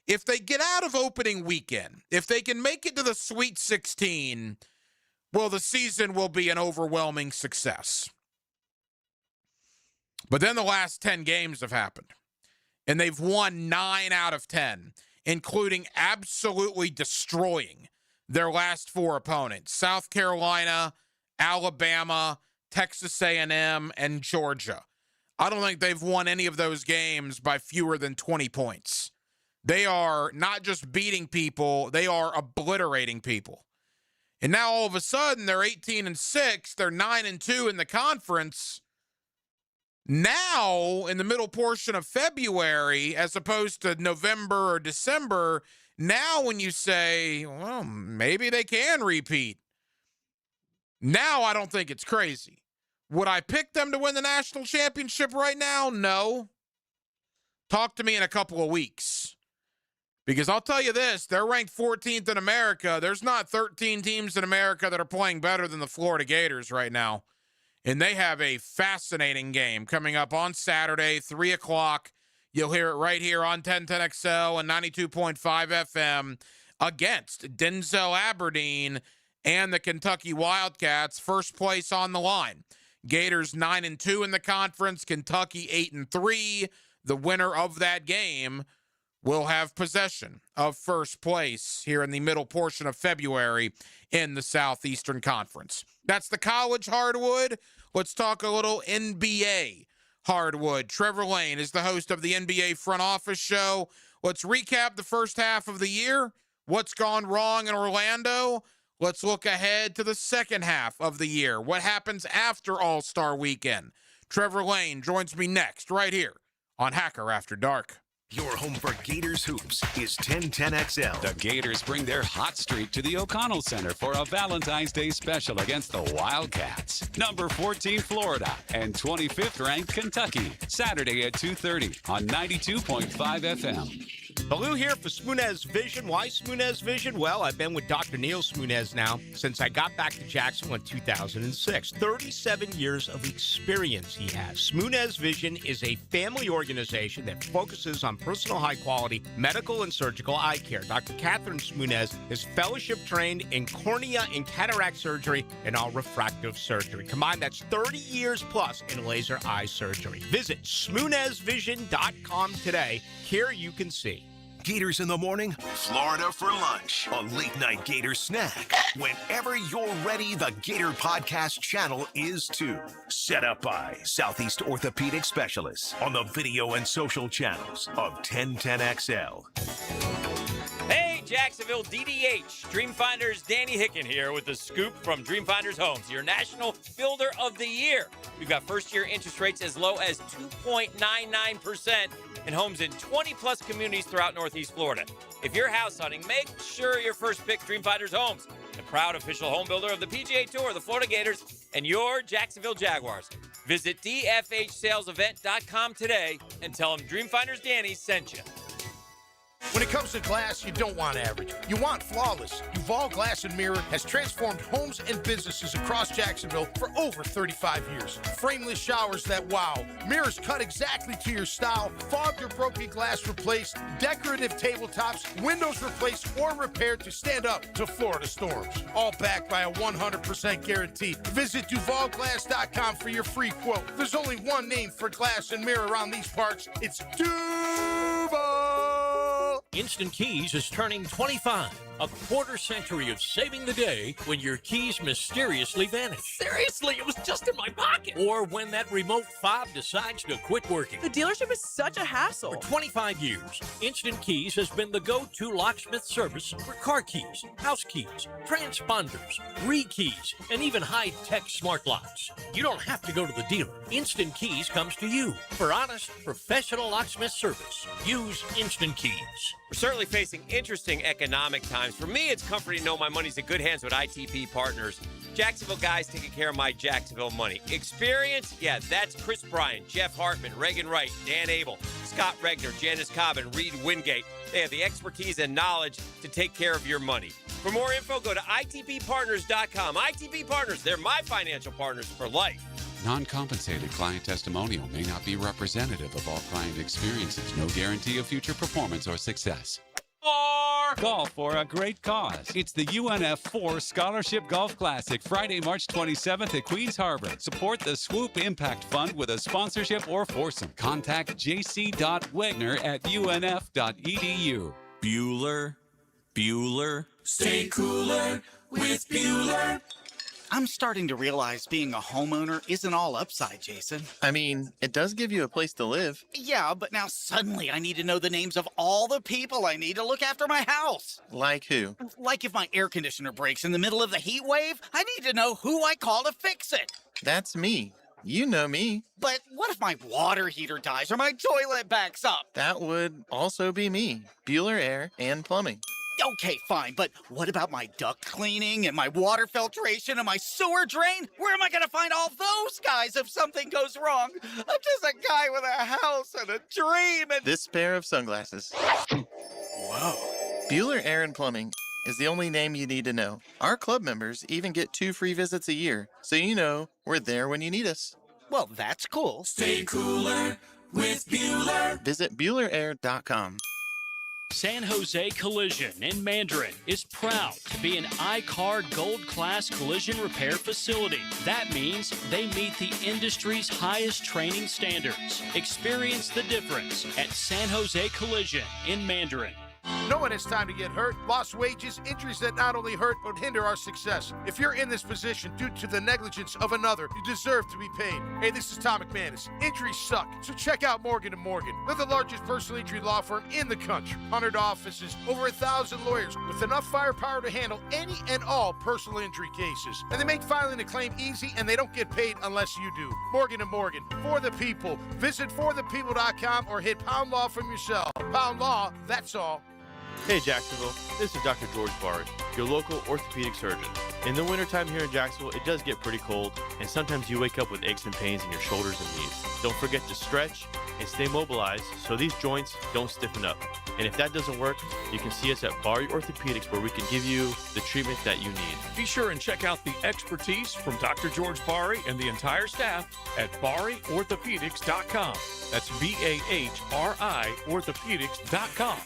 if they get out of opening weekend, if they can make it to the Sweet 16, well, the season will be an overwhelming success. But then the last 10 games have happened, and they've won 9 out of 10. Including absolutely destroying their last 4 opponents: South Carolina, Alabama, Texas A&M, and Georgia. I don't think they've won any of those games by fewer than 20 points. They are not just beating people, they are obliterating people. And now all of a sudden, they're 18-6, they're 9-2 in the conference. Now, in the middle portion of February, as opposed to November or December, now when you say, well, maybe they can repeat, now I don't think it's crazy. Would I pick them to win the national championship right now? No. Talk to me in a couple of weeks. Because I'll tell you this, they're ranked 14th in America. There's not 13 teams in America that are playing better than the Florida Gators right now. And they have a fascinating game coming up on Saturday, 3 o'clock. You'll hear it right here on 1010XL and 92.5 FM against Denzel Aberdeen and the Kentucky Wildcats. First place on the line. Gators 9-2 in the conference, Kentucky 8-3. The winner of that game will have possession of first place here in the middle portion of February in the Southeastern Conference. That's the college hardwood. Let's talk a little NBA hardwood. Trevor Lane is the host of the NBA Front Office Show. Let's recap the first half of the year. What's gone wrong in Orlando? Let's look ahead to the second half of the year. What happens after All-Star Weekend? Trevor Lane joins me next right here on Hacker After Dark. Your home for Gators Hoops is 1010XL. The Gators bring their hot streak to the O'Connell Center for a Valentine's Day special against the Wildcats. Number 14, Florida, and 25th ranked Kentucky. Saturday at 2:30 on 92.5 FM. Baloo here for Smunez Vision. Why Smunez Vision? Well, I've been with Dr. Neil Smunez now since I got back to Jacksonville in 2006. 37 years of experience he has. Smunez Vision is a family organization that focuses on personal high-quality medical and surgical eye care. Dr. Catherine Smunez is fellowship-trained in cornea and cataract surgery and all refractive surgery. Combined, that's 30 years plus in laser eye surgery. Visit SmunezVision.com today. Here you can see. Gators in the morning, Florida for lunch, a late night Gator snack. Whenever you're ready, the Gator Podcast channel is too. Set up by Southeast Orthopedic Specialists on the video and social channels of 1010XL. Hey, Jacksonville, DDH. Dreamfinders Danny Hicken here with the scoop from Dreamfinders Homes, your National Builder of the Year. We've got first-year interest rates as low as 2.99% in homes in 20-plus communities throughout Northeast Florida. If you're house hunting, make sure your first pick Dreamfinders Homes, the proud official home builder of the PGA Tour, the Florida Gators, and your Jacksonville Jaguars. Visit dfhsalesevent.com today and tell them Dreamfinders Danny sent you. When it comes to glass, you don't want average. You want flawless. Duval Glass and Mirror has transformed homes and businesses across Jacksonville for over 35 years. Frameless showers that wow. Mirrors cut exactly to your style. Fogged or broken glass replaced. Decorative tabletops. Windows replaced or repaired to stand up to Florida storms. All backed by a 100% guarantee. Visit DuvalGlass.com for your free quote. There's only one name for glass and mirror around these parts. It's Duval! Instant Keys is turning 25. A quarter century of saving the day when your keys mysteriously vanish. Seriously, it was just in my pocket. Or when that remote fob decides to quit working. The dealership is such a hassle. For 25 years, Instant Keys has been the go-to locksmith service for car keys, house keys, transponders, re-keys, and even high-tech smart locks. You don't have to go to the dealer. Instant Keys comes to you for honest, professional locksmith service. Use Instant Keys. We're certainly facing interesting economic times. For me, it's comforting to know my money's in good hands with ITP Partners. Jacksonville guys taking care of my Jacksonville money. Experience? Yeah, that's Chris Bryan, Jeff Hartman, Reagan Wright, Dan Abel, Scott Regner, Janice Cobb, and Reed Wingate. They have the expertise and knowledge to take care of your money. For more info, go to itppartners.com. ITP Partners, they're my financial partners for life. Non-compensated client testimonial may not be representative of all client experiences. No guarantee of future performance or success. Golf for a great cause. It's the UNF4 Scholarship Golf Classic, Friday, March 27th at Queens Harbor. Support the Swoop Impact Fund with a sponsorship or foursome. Contact jc.wegner@unf.edu. Bueller. Stay cooler with Bueller. I'm starting to realize being a homeowner isn't all upside, Jason. I mean, it does give you a place to live. Yeah, but now suddenly I need to know the names of all the people I need to look after my house. Like who? Like if my air conditioner breaks in the middle of the heat wave, I need to know who I call to fix it. That's me. You know me. But what if my water heater dies or my toilet backs up? That would also be me. Bueller Air and Plumbing. Okay, fine, but what about my duct cleaning and my water filtration and my sewer drain? Where am I going to find all those guys if something goes wrong? I'm just a guy with a house and a dream and... This pair of sunglasses. Whoa. Bueller Air and Plumbing is the only name you need to know. Our club members even get 2 free visits a year, so you know we're there when you need us. Well, that's cool. Stay cooler with Bueller. Visit BuellerAir.com. San Jose Collision in Mandarin is proud to be an I-CAR Gold Class collision repair facility. That means they meet the industry's highest training standards. Experience the difference at San Jose Collision in Mandarin. Know when it's time to get hurt, lost wages, injuries that not only hurt but hinder our success. If you're in this position due to the negligence of another, you deserve to be paid. Hey, this is Tom McManus. Injuries suck, so check out Morgan & Morgan. They're the largest personal injury law firm in the country. 100 offices, over 1,000 lawyers, with enough firepower to handle any and all personal injury cases. And they make filing a claim easy, and they don't get paid unless you do. Morgan & Morgan, for the people. Visit forthepeople.com or hit Pound Law from your cell. Pound Law, that's all. Hey Jacksonville, this is Dr. George Bari, your local orthopedic surgeon. In the wintertime here in Jacksonville, it does get pretty cold, and sometimes you wake up with aches and pains in your shoulders and knees. Don't forget to stretch and stay mobilized so these joints don't stiffen up. And if that doesn't work, you can see us at Bari Orthopedics, where we can give you the treatment that you need. Be sure and check out the expertise from Dr. George Bari and the entire staff at BariOrthopedics.com. That's BAHRI Orthopedics.com.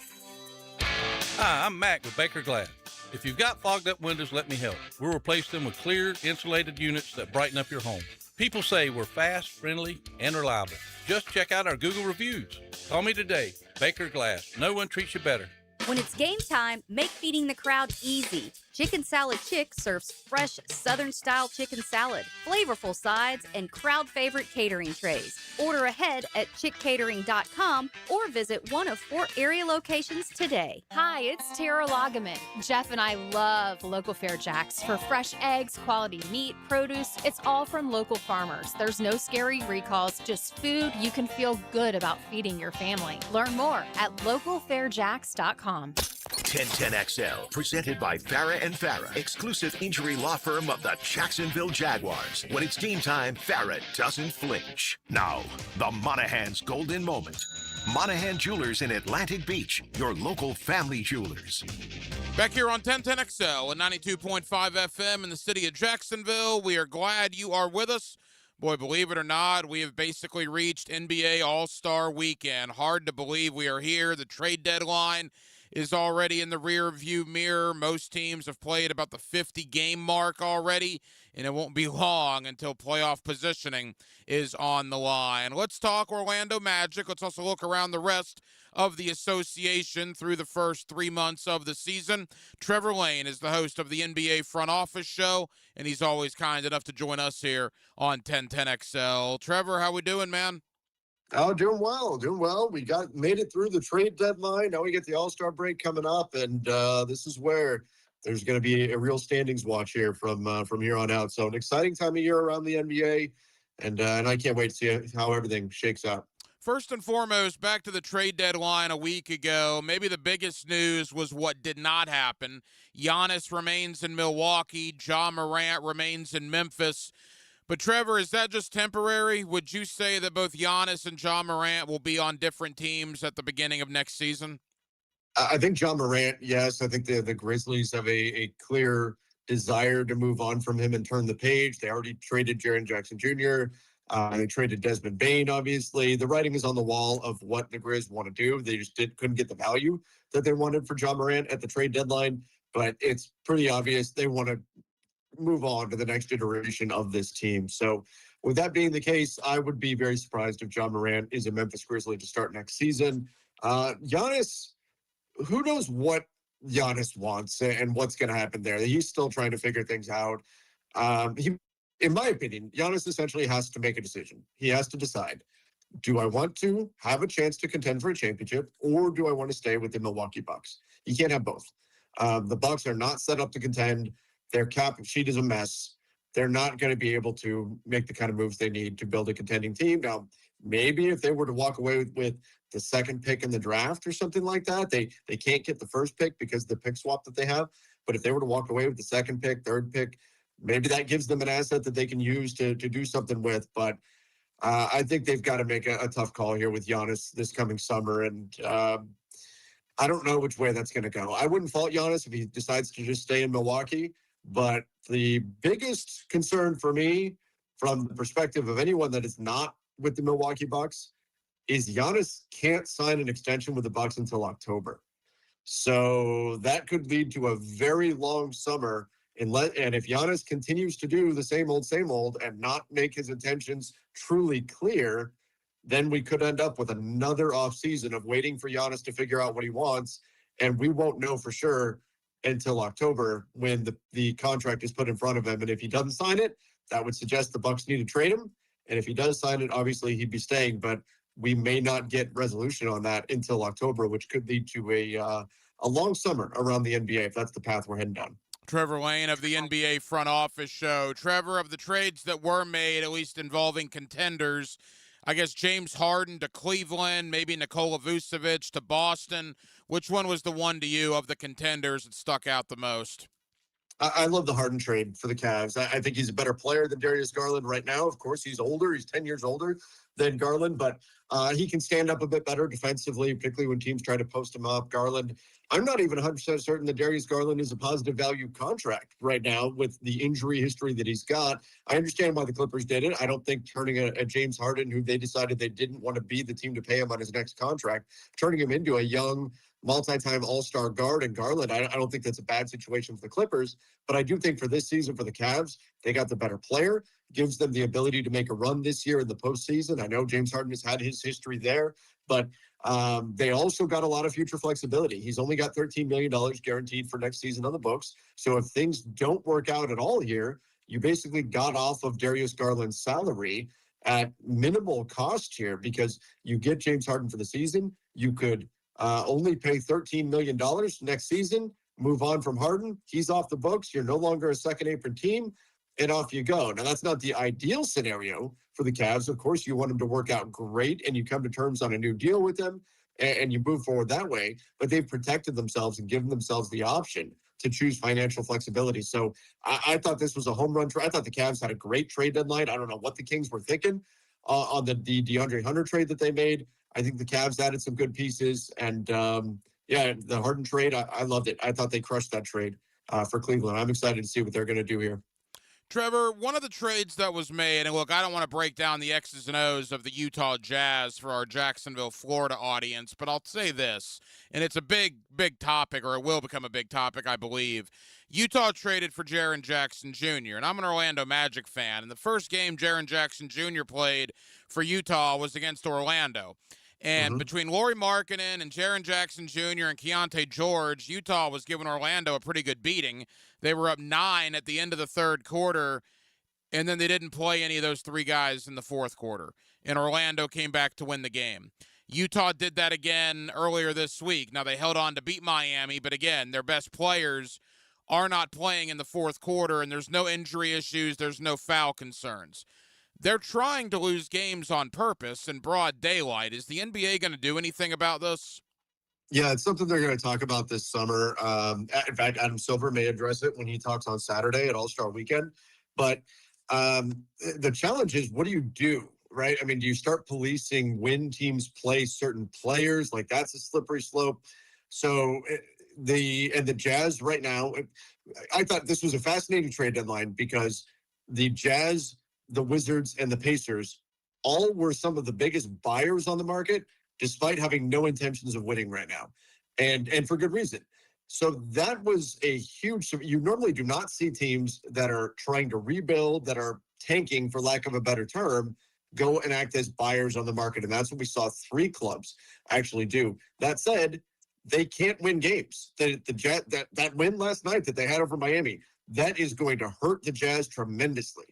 Hi, I'm Mac with Baker Glass. If you've got fogged up windows, let me help. We'll replace them with clear, insulated units that brighten up your home. People say we're fast, friendly, and reliable. Just check out our Google reviews. Call me today. Baker Glass. No one treats you better. When it's game time, make feeding the crowd easy. Chicken Salad Chick serves fresh Southern-style chicken salad, flavorful sides, and crowd-favorite catering trays. Order ahead at chickcatering.com or visit one of 4 area locations today. Hi, it's Tara Lagaman. Jeff and I love Local Fair Jacks for fresh eggs, quality meat, produce. It's all from local farmers. There's no scary recalls, just food you can feel good about feeding your family. Learn more at localfairjacks.com. 1010XL, presented by Farah and Farah, exclusive injury law firm of the Jacksonville Jaguars. When it's game time, Farah doesn't flinch. Now, the Monahan's golden moment. Monahan Jewelers in Atlantic Beach, your local family jewelers. Back here on 1010XL and 92.5 FM in the city of Jacksonville, we are glad you are with us. Boy, believe it or not, we have basically reached NBA All-Star Weekend. Hard to believe we are here. The trade deadline is already in the rear view mirror. Most teams have played about the 50-game mark already, and it won't be long until playoff positioning is on the line. Let's talk Orlando Magic. Let's also look around the rest of the association through the first 3 months of the season. Trevor Lane is the host of the NBA Front Office Show, and he's always kind enough to join us here on 1010XL. Trevor, how we doing, man? Oh, doing well, doing well. We made it through the trade deadline. Now we get the All-Star break coming up, and this is where there's going to be a real standings watch here from here on out. So an exciting time of year around the NBA, and I can't wait to see how everything shakes out. First and foremost, back to the trade deadline a week ago. Maybe the biggest news was what did not happen. Giannis remains in Milwaukee. Ja Morant remains in Memphis. But, Trevor, is that just temporary? Would you say that both Giannis and Ja Morant will be on different teams at the beginning of next season? I think Ja Morant, yes. I think the Grizzlies have a clear desire to move on from him and turn the page. They already traded Jaren Jackson Jr. They traded Desmond Bane, obviously. The writing is on the wall of what the Grizz want to do. They just couldn't get the value that they wanted for Ja Morant at the trade deadline. But it's pretty obvious they want to move on to the next iteration of this team. So with that being the case, I would be very surprised if Ja Morant is a Memphis Grizzly to start next season. Giannis, who knows what Giannis wants and what's going to happen there. He's still trying to figure things out. In my opinion, Giannis essentially has to make a decision. He has to decide, do I want to have a chance to contend for a championship, or do I want to stay with the Milwaukee Bucks? You can't have both. The Bucks are not set up to contend. Their cap sheet is a mess. They're not going to be able to make the kind of moves they need to build a contending team. Now, maybe if they were to walk away with the second pick in the draft or something like that, they can't get the first pick because of the pick swap that they have. But if they were to walk away with the second pick, third pick, maybe that gives them an asset that they can use to do something with. But I think they've got to make a tough call here with Giannis this coming summer. And I don't know which way that's going to go. I wouldn't fault Giannis if he decides to just stay in Milwaukee. But the biggest concern for me, from the perspective of anyone that is not with the Milwaukee Bucks, is Giannis can't sign an extension with the Bucks until October. So that could lead to a very long summer. And if Giannis continues to do the same old, and not make his intentions truly clear, then we could end up with another offseason of waiting for Giannis to figure out what he wants. And we won't know for sure until October when the contract is put in front of him. And if he doesn't sign it, that would suggest the Bucks need to trade him. And if he does sign it, obviously he'd be staying. But we may not get resolution on that until October, which could lead to a long summer around the NBA if that's the path we're heading down. Trevor Lane of the NBA Front Office Show. Trevor, of the trades that were made, at least involving contenders, I guess James Harden to Cleveland, maybe Nikola Vucevic to Boston. Which one was the one to you of the contenders that stuck out the most? I love the Harden trade for the Cavs. I think he's a better player than Darius Garland right now. Of course, he's older. He's 10 years older than Garland, but he can stand up a bit better defensively, particularly when teams try to post him up. Garland, I'm not even 100% certain that Darius Garland is a positive value contract right now with the injury history that he's got. I understand why the Clippers did it. I don't think turning a James Harden, who they decided they didn't want to be the team to pay him on his next contract, turning him into a young, multi-time all-star guard and Garland, I don't think that's a bad situation for the Clippers. But I do think for this season for the Cavs, they got the better player, gives them the ability to make a run this year in the postseason. I know James Harden has had his history there, but They also got a lot of future flexibility. He's only got $13 million guaranteed for next season on the books. So if things don't work out at all here, you basically got off of Darius Garland's salary at minimal cost here because you get James Harden for the season. You could only pay $13 million next season, move on from Harden. He's off the books. You're no longer a second apron team, and off you go. Now, that's not the ideal scenario for the Cavs. Of course, you want them to work out great, and you come to terms on a new deal with them, and you move forward that way. But they've protected themselves and given themselves the option to choose financial flexibility. So I thought this was a home run trade. I thought the Cavs had a great trade deadline. I don't know what the Kings were thinking on the DeAndre Hunter trade that they made. I think the Cavs added some good pieces. And, the Harden trade, I loved it. I thought they crushed that trade for Cleveland. I'm excited to see what they're going to do here. Trevor, one of the trades that was made, and look, I don't want to break down the X's and O's of the Utah Jazz for our Jacksonville, Florida audience, but I'll say this, and it's a big, big topic, or it will become a big topic, I believe. Utah traded for Jaren Jackson Jr., and I'm an Orlando Magic fan, and the first game Jaren Jackson Jr. played for Utah was against Orlando. And between Lauri Markkanen and Jaren Jackson Jr. and Keontae George, Utah was giving Orlando a pretty good beating. They were up 9 at the end of the third quarter, and then they didn't play any of those three guys in the fourth quarter. And Orlando came back to win the game. Utah did that again earlier this week. Now, they held on to beat Miami, but again, their best players are not playing in the fourth quarter, and there's no injury issues, there's no foul concerns. They're trying to lose games on purpose in broad daylight. Is the NBA going to do anything about this? Yeah, it's something they're going to talk about this summer. In fact, Adam Silver may address it when he talks on Saturday at All-Star Weekend. But the challenge is, what do you do, right? I mean, do you start policing when teams play certain players? Like, that's a slippery slope. So the Jazz right now, I thought this was a fascinating trade deadline because the Jazz, the Wizards, and the Pacers all were some of the biggest buyers on the market, despite having no intentions of winning right now, and for good reason. So that was a huge. You normally do not see teams that are trying to rebuild, that are tanking, for lack of a better term, go and act as buyers on the market, and that's what we saw 3 clubs actually do. That said, they can't win games. That win last night that they had over Miami, that is going to hurt the Jazz tremendously.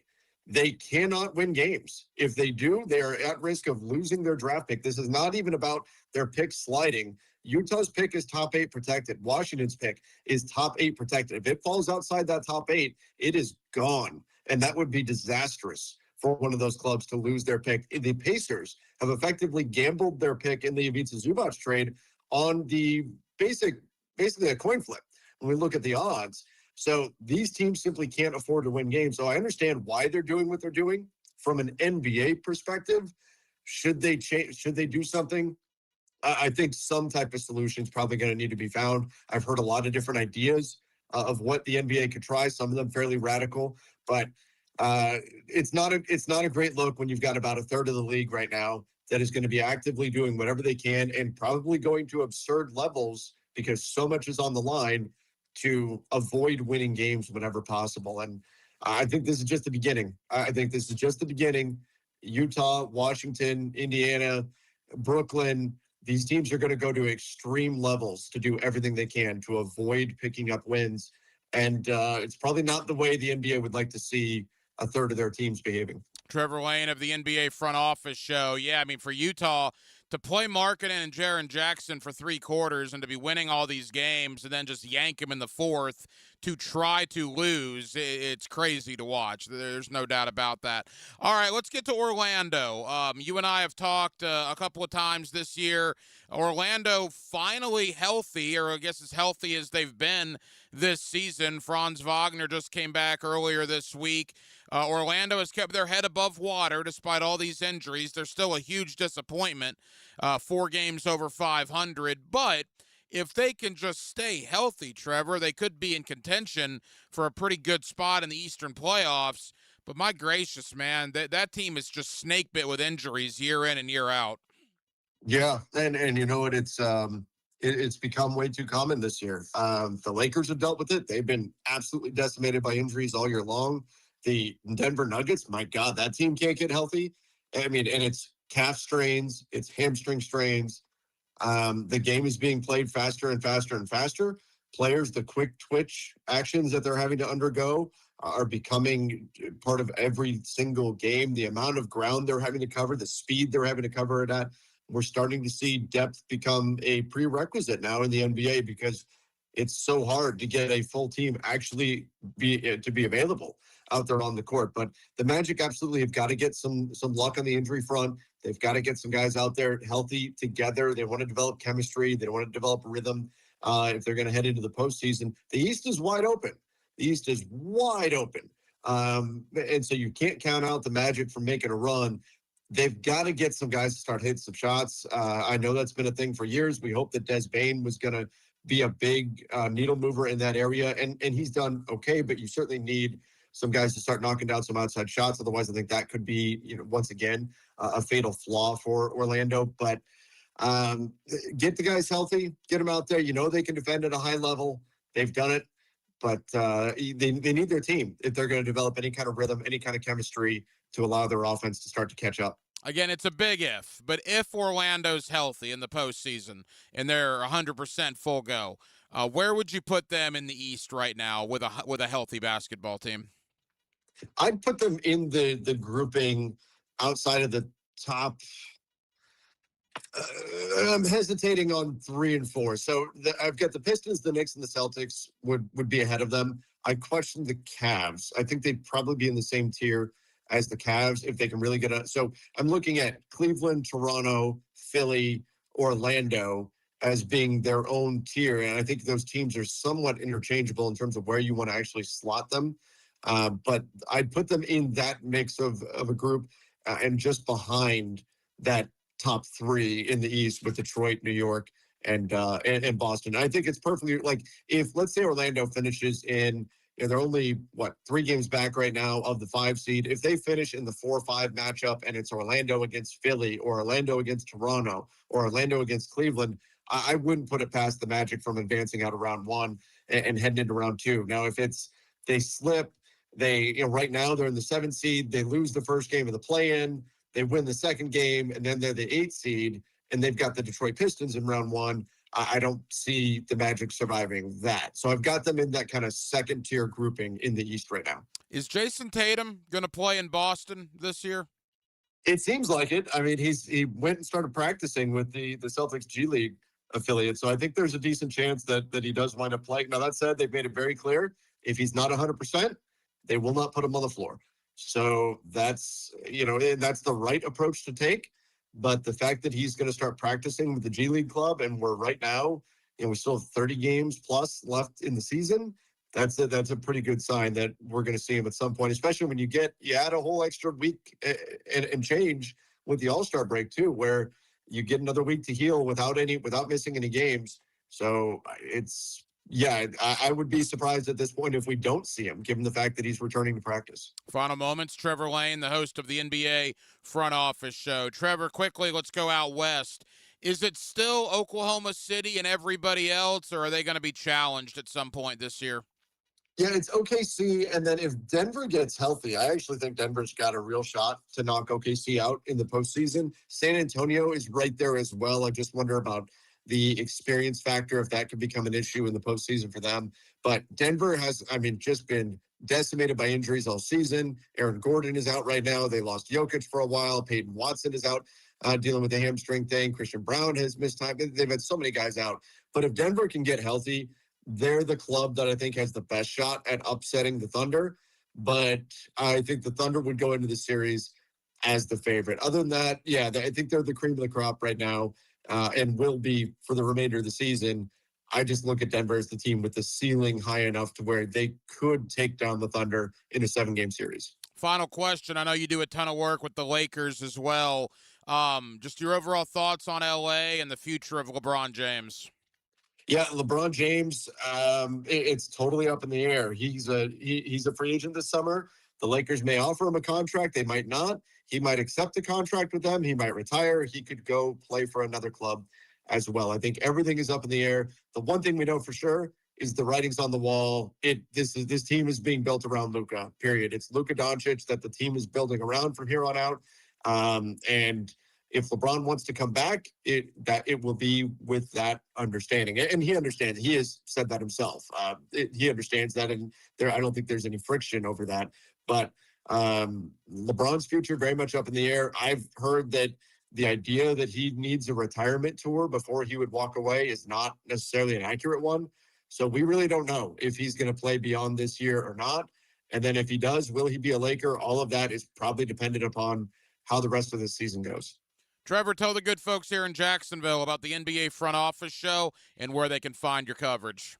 They cannot win games. If they do, they are at risk of losing their draft pick. This is not even about their pick sliding. Utah's pick is top 8 protected. Washington's pick is top 8 protected. If it falls outside that top 8, it is gone. And that would be disastrous for one of those clubs to lose their pick. The Pacers have effectively gambled their pick in the Ivica Zubac trade on the basically a coin flip when we look at the odds. So these teams simply can't afford to win games. So I understand why they're doing what they're doing from an NBA perspective. Should they change? Should they do something? I think some type of solution is probably going to need to be found. I've heard a lot of different ideas of what the NBA could try. Some of them fairly radical, but it's not a great look when you've got about a third of the league right now that is going to be actively doing whatever they can and probably going to absurd levels because so much is on the line to avoid winning games whenever possible. And I think this is just the beginning. Utah, Washington, Indiana, Brooklyn, these teams are going to go to extreme levels to do everything they can to avoid picking up wins. And it's probably not the way the NBA would like to see a third of their teams behaving. Trevor Lane of the NBA front office show. Yeah, I mean, for Utah to play Markkanen and Jaren Jackson for 3 quarters and to be winning all these games and then just yank him in the fourth to try to lose, it's crazy to watch. There's no doubt about that. All right, let's get to Orlando. You and I have talked a couple of times this year. Orlando finally healthy, or I guess as healthy as they've been this season. Franz Wagner just came back earlier this week. Orlando has kept their head above water despite all these injuries. They're still a huge disappointment, 4 games over 500. But if they can just stay healthy, Trevor, they could be in contention for a pretty good spot in the Eastern playoffs. But my gracious, man, that team is just snake bit with injuries year in and year out. Yeah, and you know what? It's become way too common this year. The Lakers have dealt with it. They've been absolutely decimated by injuries all year long. The Denver Nuggets, my God, that team can't get healthy. I mean, and it's calf strains, it's hamstring strains. The game is being played faster and faster and faster. Players, the quick twitch actions that they're having to undergo are becoming part of every single game. The amount of ground they're having to cover, the speed they're having to cover it at. We're starting to see depth become a prerequisite now in the NBA because it's so hard to get a full team actually be available out there on the court. But the Magic absolutely have got to get some luck on the injury front. They've got to get some guys out there healthy together. They want to develop chemistry. They want to develop rhythm if they're going to head into the postseason. The East is wide open. The East is wide open. And so you can't count out the Magic from making a run. They've got to get some guys to start hitting some shots. I know that's been a thing for years. We hope that Des Bane was going to be a big needle mover in that area. And he's done okay, but you certainly need some guys to start knocking down some outside shots. Otherwise, I think that could be, once again, a fatal flaw for Orlando. But get the guys healthy, get them out there. They can defend at a high level. They've done it. But they need their team if they're going to develop any kind of rhythm, any kind of chemistry to allow their offense to start to catch up. Again, it's a big if, but if Orlando's healthy in the postseason and they're 100% full go, where would you put them in the East right now with a healthy basketball team? I'd put them in the grouping outside of the top. I'm hesitating on 3 and 4. So I've got the Pistons, the Knicks, and the Celtics would be ahead of them. I question the Cavs. I think they'd probably be in the same tier as the Cavs if they can really get a. So I'm looking at Cleveland, Toronto, Philly, Orlando as being their own tier. And I think those teams are somewhat interchangeable in terms of where you want to actually slot them. But I'd put them in that mix of a group and just behind that top 3 in the East with Detroit, New York, and Boston. I think it's perfectly if let's say Orlando finishes in, they're only 3 games back right now of the 5 seed. If they finish in the 4-5 matchup and it's Orlando against Philly or Orlando against Toronto or Orlando against Cleveland, I wouldn't put it past the Magic from advancing out of round 1 and heading into round 2. Now, if they slip, right now they're in the 7th seed. They lose the first game of the play-in. They win the second game, and then they're the 8th seed, and they've got the Detroit Pistons in round 1. I don't see the Magic surviving that. So I've got them in that kind of second-tier grouping in the East right now. Is Jason Tatum going to play in Boston this year? It seems like it. I mean, he went and started practicing with the Celtics G League affiliate, so I think there's a decent chance that he does wind up playing. Now, that said, they've made it very clear, if he's not 100%, they will not put him on the floor. So that's the right approach to take. But the fact that he's going to start practicing with the G League club, and we're right now, we still have 30 games plus left in the season. That's a pretty good sign that we're going to see him at some point, especially when you add a whole extra week and change with the All-Star break too, where you get another week to heal without missing any games. So I would be surprised at this point if we don't see him, given the fact that he's returning to practice. Final moments, Trevor Lane, the host of the NBA Front Office Show. Trevor, quickly, let's go out west. Is it still Oklahoma City and everybody else, or are they going to be challenged at some point this year? Yeah, it's OKC, and then if Denver gets healthy, I actually think Denver's got a real shot to knock OKC out in the postseason. San Antonio is right there as well. I just wonder about the experience factor, if that could become an issue in the postseason for them. But Denver has, just been decimated by injuries all season. Aaron Gordon is out right now. They lost Jokic for a while. Peyton Watson is out dealing with a hamstring thing. Christian Brown has missed time. They've had so many guys out. But if Denver can get healthy, they're the club that I think has the best shot at upsetting the Thunder. But I think the Thunder would go into the series as the favorite. Other than that, I think they're the cream of the crop right now. And will be for the remainder of the season. I just look at Denver as the team with the ceiling high enough to where they could take down the Thunder in a 7-game series. Final question. I know you do a ton of work with the Lakers as well. Just your overall thoughts on LA and the future of LeBron James. Yeah, LeBron James, it's totally up in the air. He's a free agent this summer. The Lakers may offer him a contract. They might not. He might accept a contract with them. He might retire. He could go play for another club as well. I think everything is up in the air. The one thing we know for sure is the writing's on the wall. This team is being built around Luka, period. It's Luka Doncic that the team is building around from here on out. And if LeBron wants to come back, it will be with that understanding. And he understands. He has said that himself. He understands that, and I don't think there's any friction over that. But LeBron's future very much up in the air. I've heard that the idea that he needs a retirement tour before he would walk away is not necessarily an accurate one. So we really don't know if he's going to play beyond this year or not. And then if he does, will he be a Laker? All of that is probably dependent upon how the rest of the season goes. Trevor, tell the good folks here in Jacksonville about the NBA front office show and where they can find your coverage.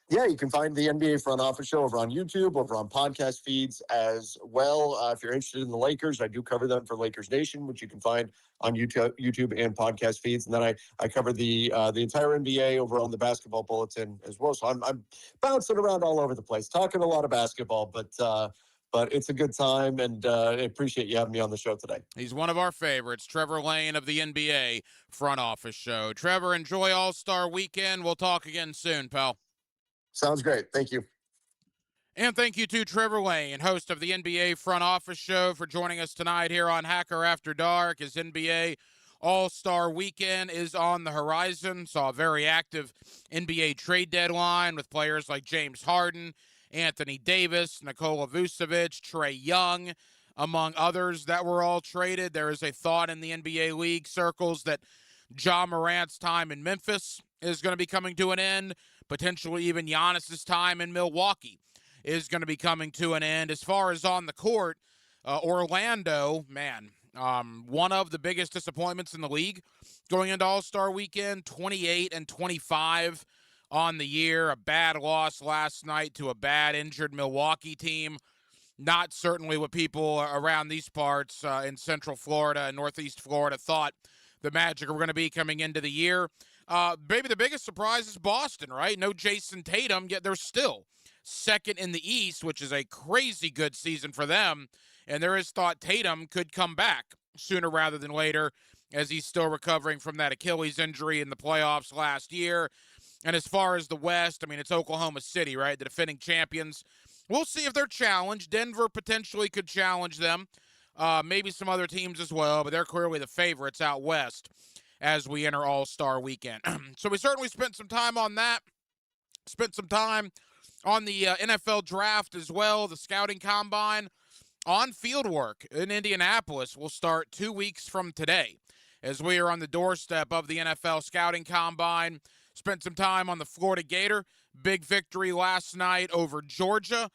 Yeah, you can find the NBA front office show over on YouTube, over on podcast feeds as well. If you're interested in the Lakers, I do cover them for Lakers Nation, which you can find on YouTube and podcast feeds. And then I cover the entire NBA over on the Basketball Bulletin as well. So I'm bouncing around all over the place, talking a lot of basketball, but it's a good time, and I appreciate you having me on the show today. He's one of our favorites, Trevor Lane of the NBA front office show. Trevor, enjoy All-Star Weekend. We'll talk again soon, pal. Sounds great. Thank you. And thank you to Trevor Lane, host of the NBA front office show, for joining us tonight here on Hacker After Dark. As NBA All-Star Weekend is on the horizon. Saw a very active NBA trade deadline with players like James Harden, Anthony Davis, Nikola Vucevic, Trae Young, among others that were all traded. There is a thought in the NBA league circles that Ja Morant's time in Memphis is going to be coming to an end. Potentially even Giannis's time in Milwaukee is going to be coming to an end. As far as on the court, Orlando, man, one of the biggest disappointments in the league going into All-Star Weekend, 28-25 on the year. A bad loss last night to a bad injured Milwaukee team. Not certainly what people around these parts in Central Florida and Northeast Florida thought the Magic were going to be coming into the year. Maybe the biggest surprise is Boston, right? No Jason Tatum, yet they're still second in the East, which is a crazy good season for them. And there is thought Tatum could come back sooner rather than later, as he's still recovering from that Achilles injury in the playoffs last year. And as far as the West, I mean, it's Oklahoma City, right? The defending champions. We'll see if they're challenged. Denver potentially could challenge them. Maybe some other teams as well, but they're clearly the favorites out West as we enter All-Star Weekend. So we certainly spent some time on that. Spent some time on the NFL draft as well, the scouting combine. On field work in Indianapolis will start 2 weeks from today, as we are on the doorstep of the NFL scouting combine. Spent some time on the Florida Gator. Big victory last night over Georgia.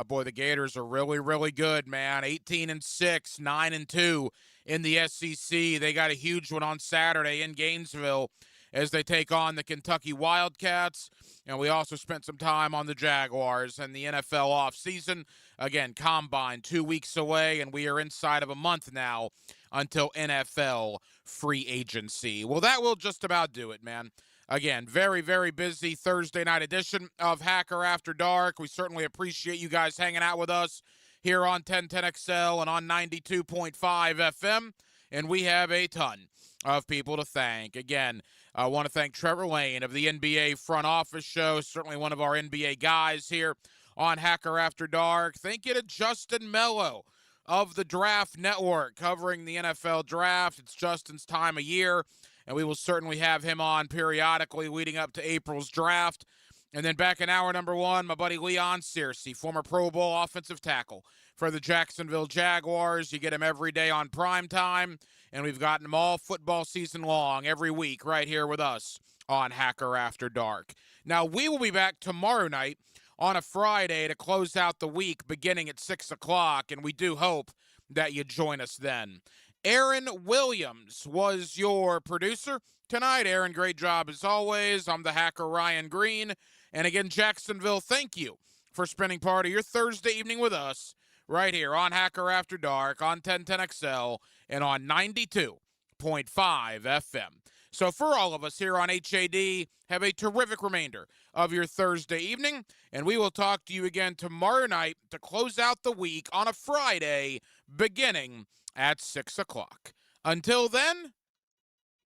Boy, the Gators are really, really good, man. 18-6, 9-2 in the SEC. They got a huge one on Saturday in Gainesville as they take on the Kentucky Wildcats. And we also spent some time on the Jaguars and the NFL offseason. Again, Combine 2 weeks away, and we are inside of a month now until NFL free agency. Well, that will just about do it, man. Again, very, very busy Thursday night edition of Hacker After Dark. We certainly appreciate you guys hanging out with us here on 1010XL and on 92.5 FM. And we have a ton of people to thank. Again, I want to thank Trevor Lane of the NBA front office show, certainly one of our NBA guys here on Hacker After Dark. Thank you to Justin Mello of the Draft Network covering the NFL draft. It's Justin's time of year, and we will certainly have him on periodically leading up to April's draft. And then back in hour number one, my buddy Leon Searcy, former Pro Bowl offensive tackle for the Jacksonville Jaguars. You get him every day on prime time, and we've gotten him all football season long every week right here with us on Hacker After Dark. Now, we will be back tomorrow night on a Friday to close out the week beginning at 6 o'clock, and we do hope that you join us then. Aaron Williams was your producer tonight. Aaron, great job as always. I'm the hacker, Ryan Green. And again, Jacksonville, thank you for spending part of your Thursday evening with us right here on Hacker After Dark, on 1010XL, and on 92.5 FM. So for all of us here on HAD, have a terrific remainder of your Thursday evening, and we will talk to you again tomorrow night to close out the week on a Friday beginning at 6 o'clock. Until then,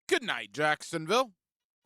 good night, Jacksonville.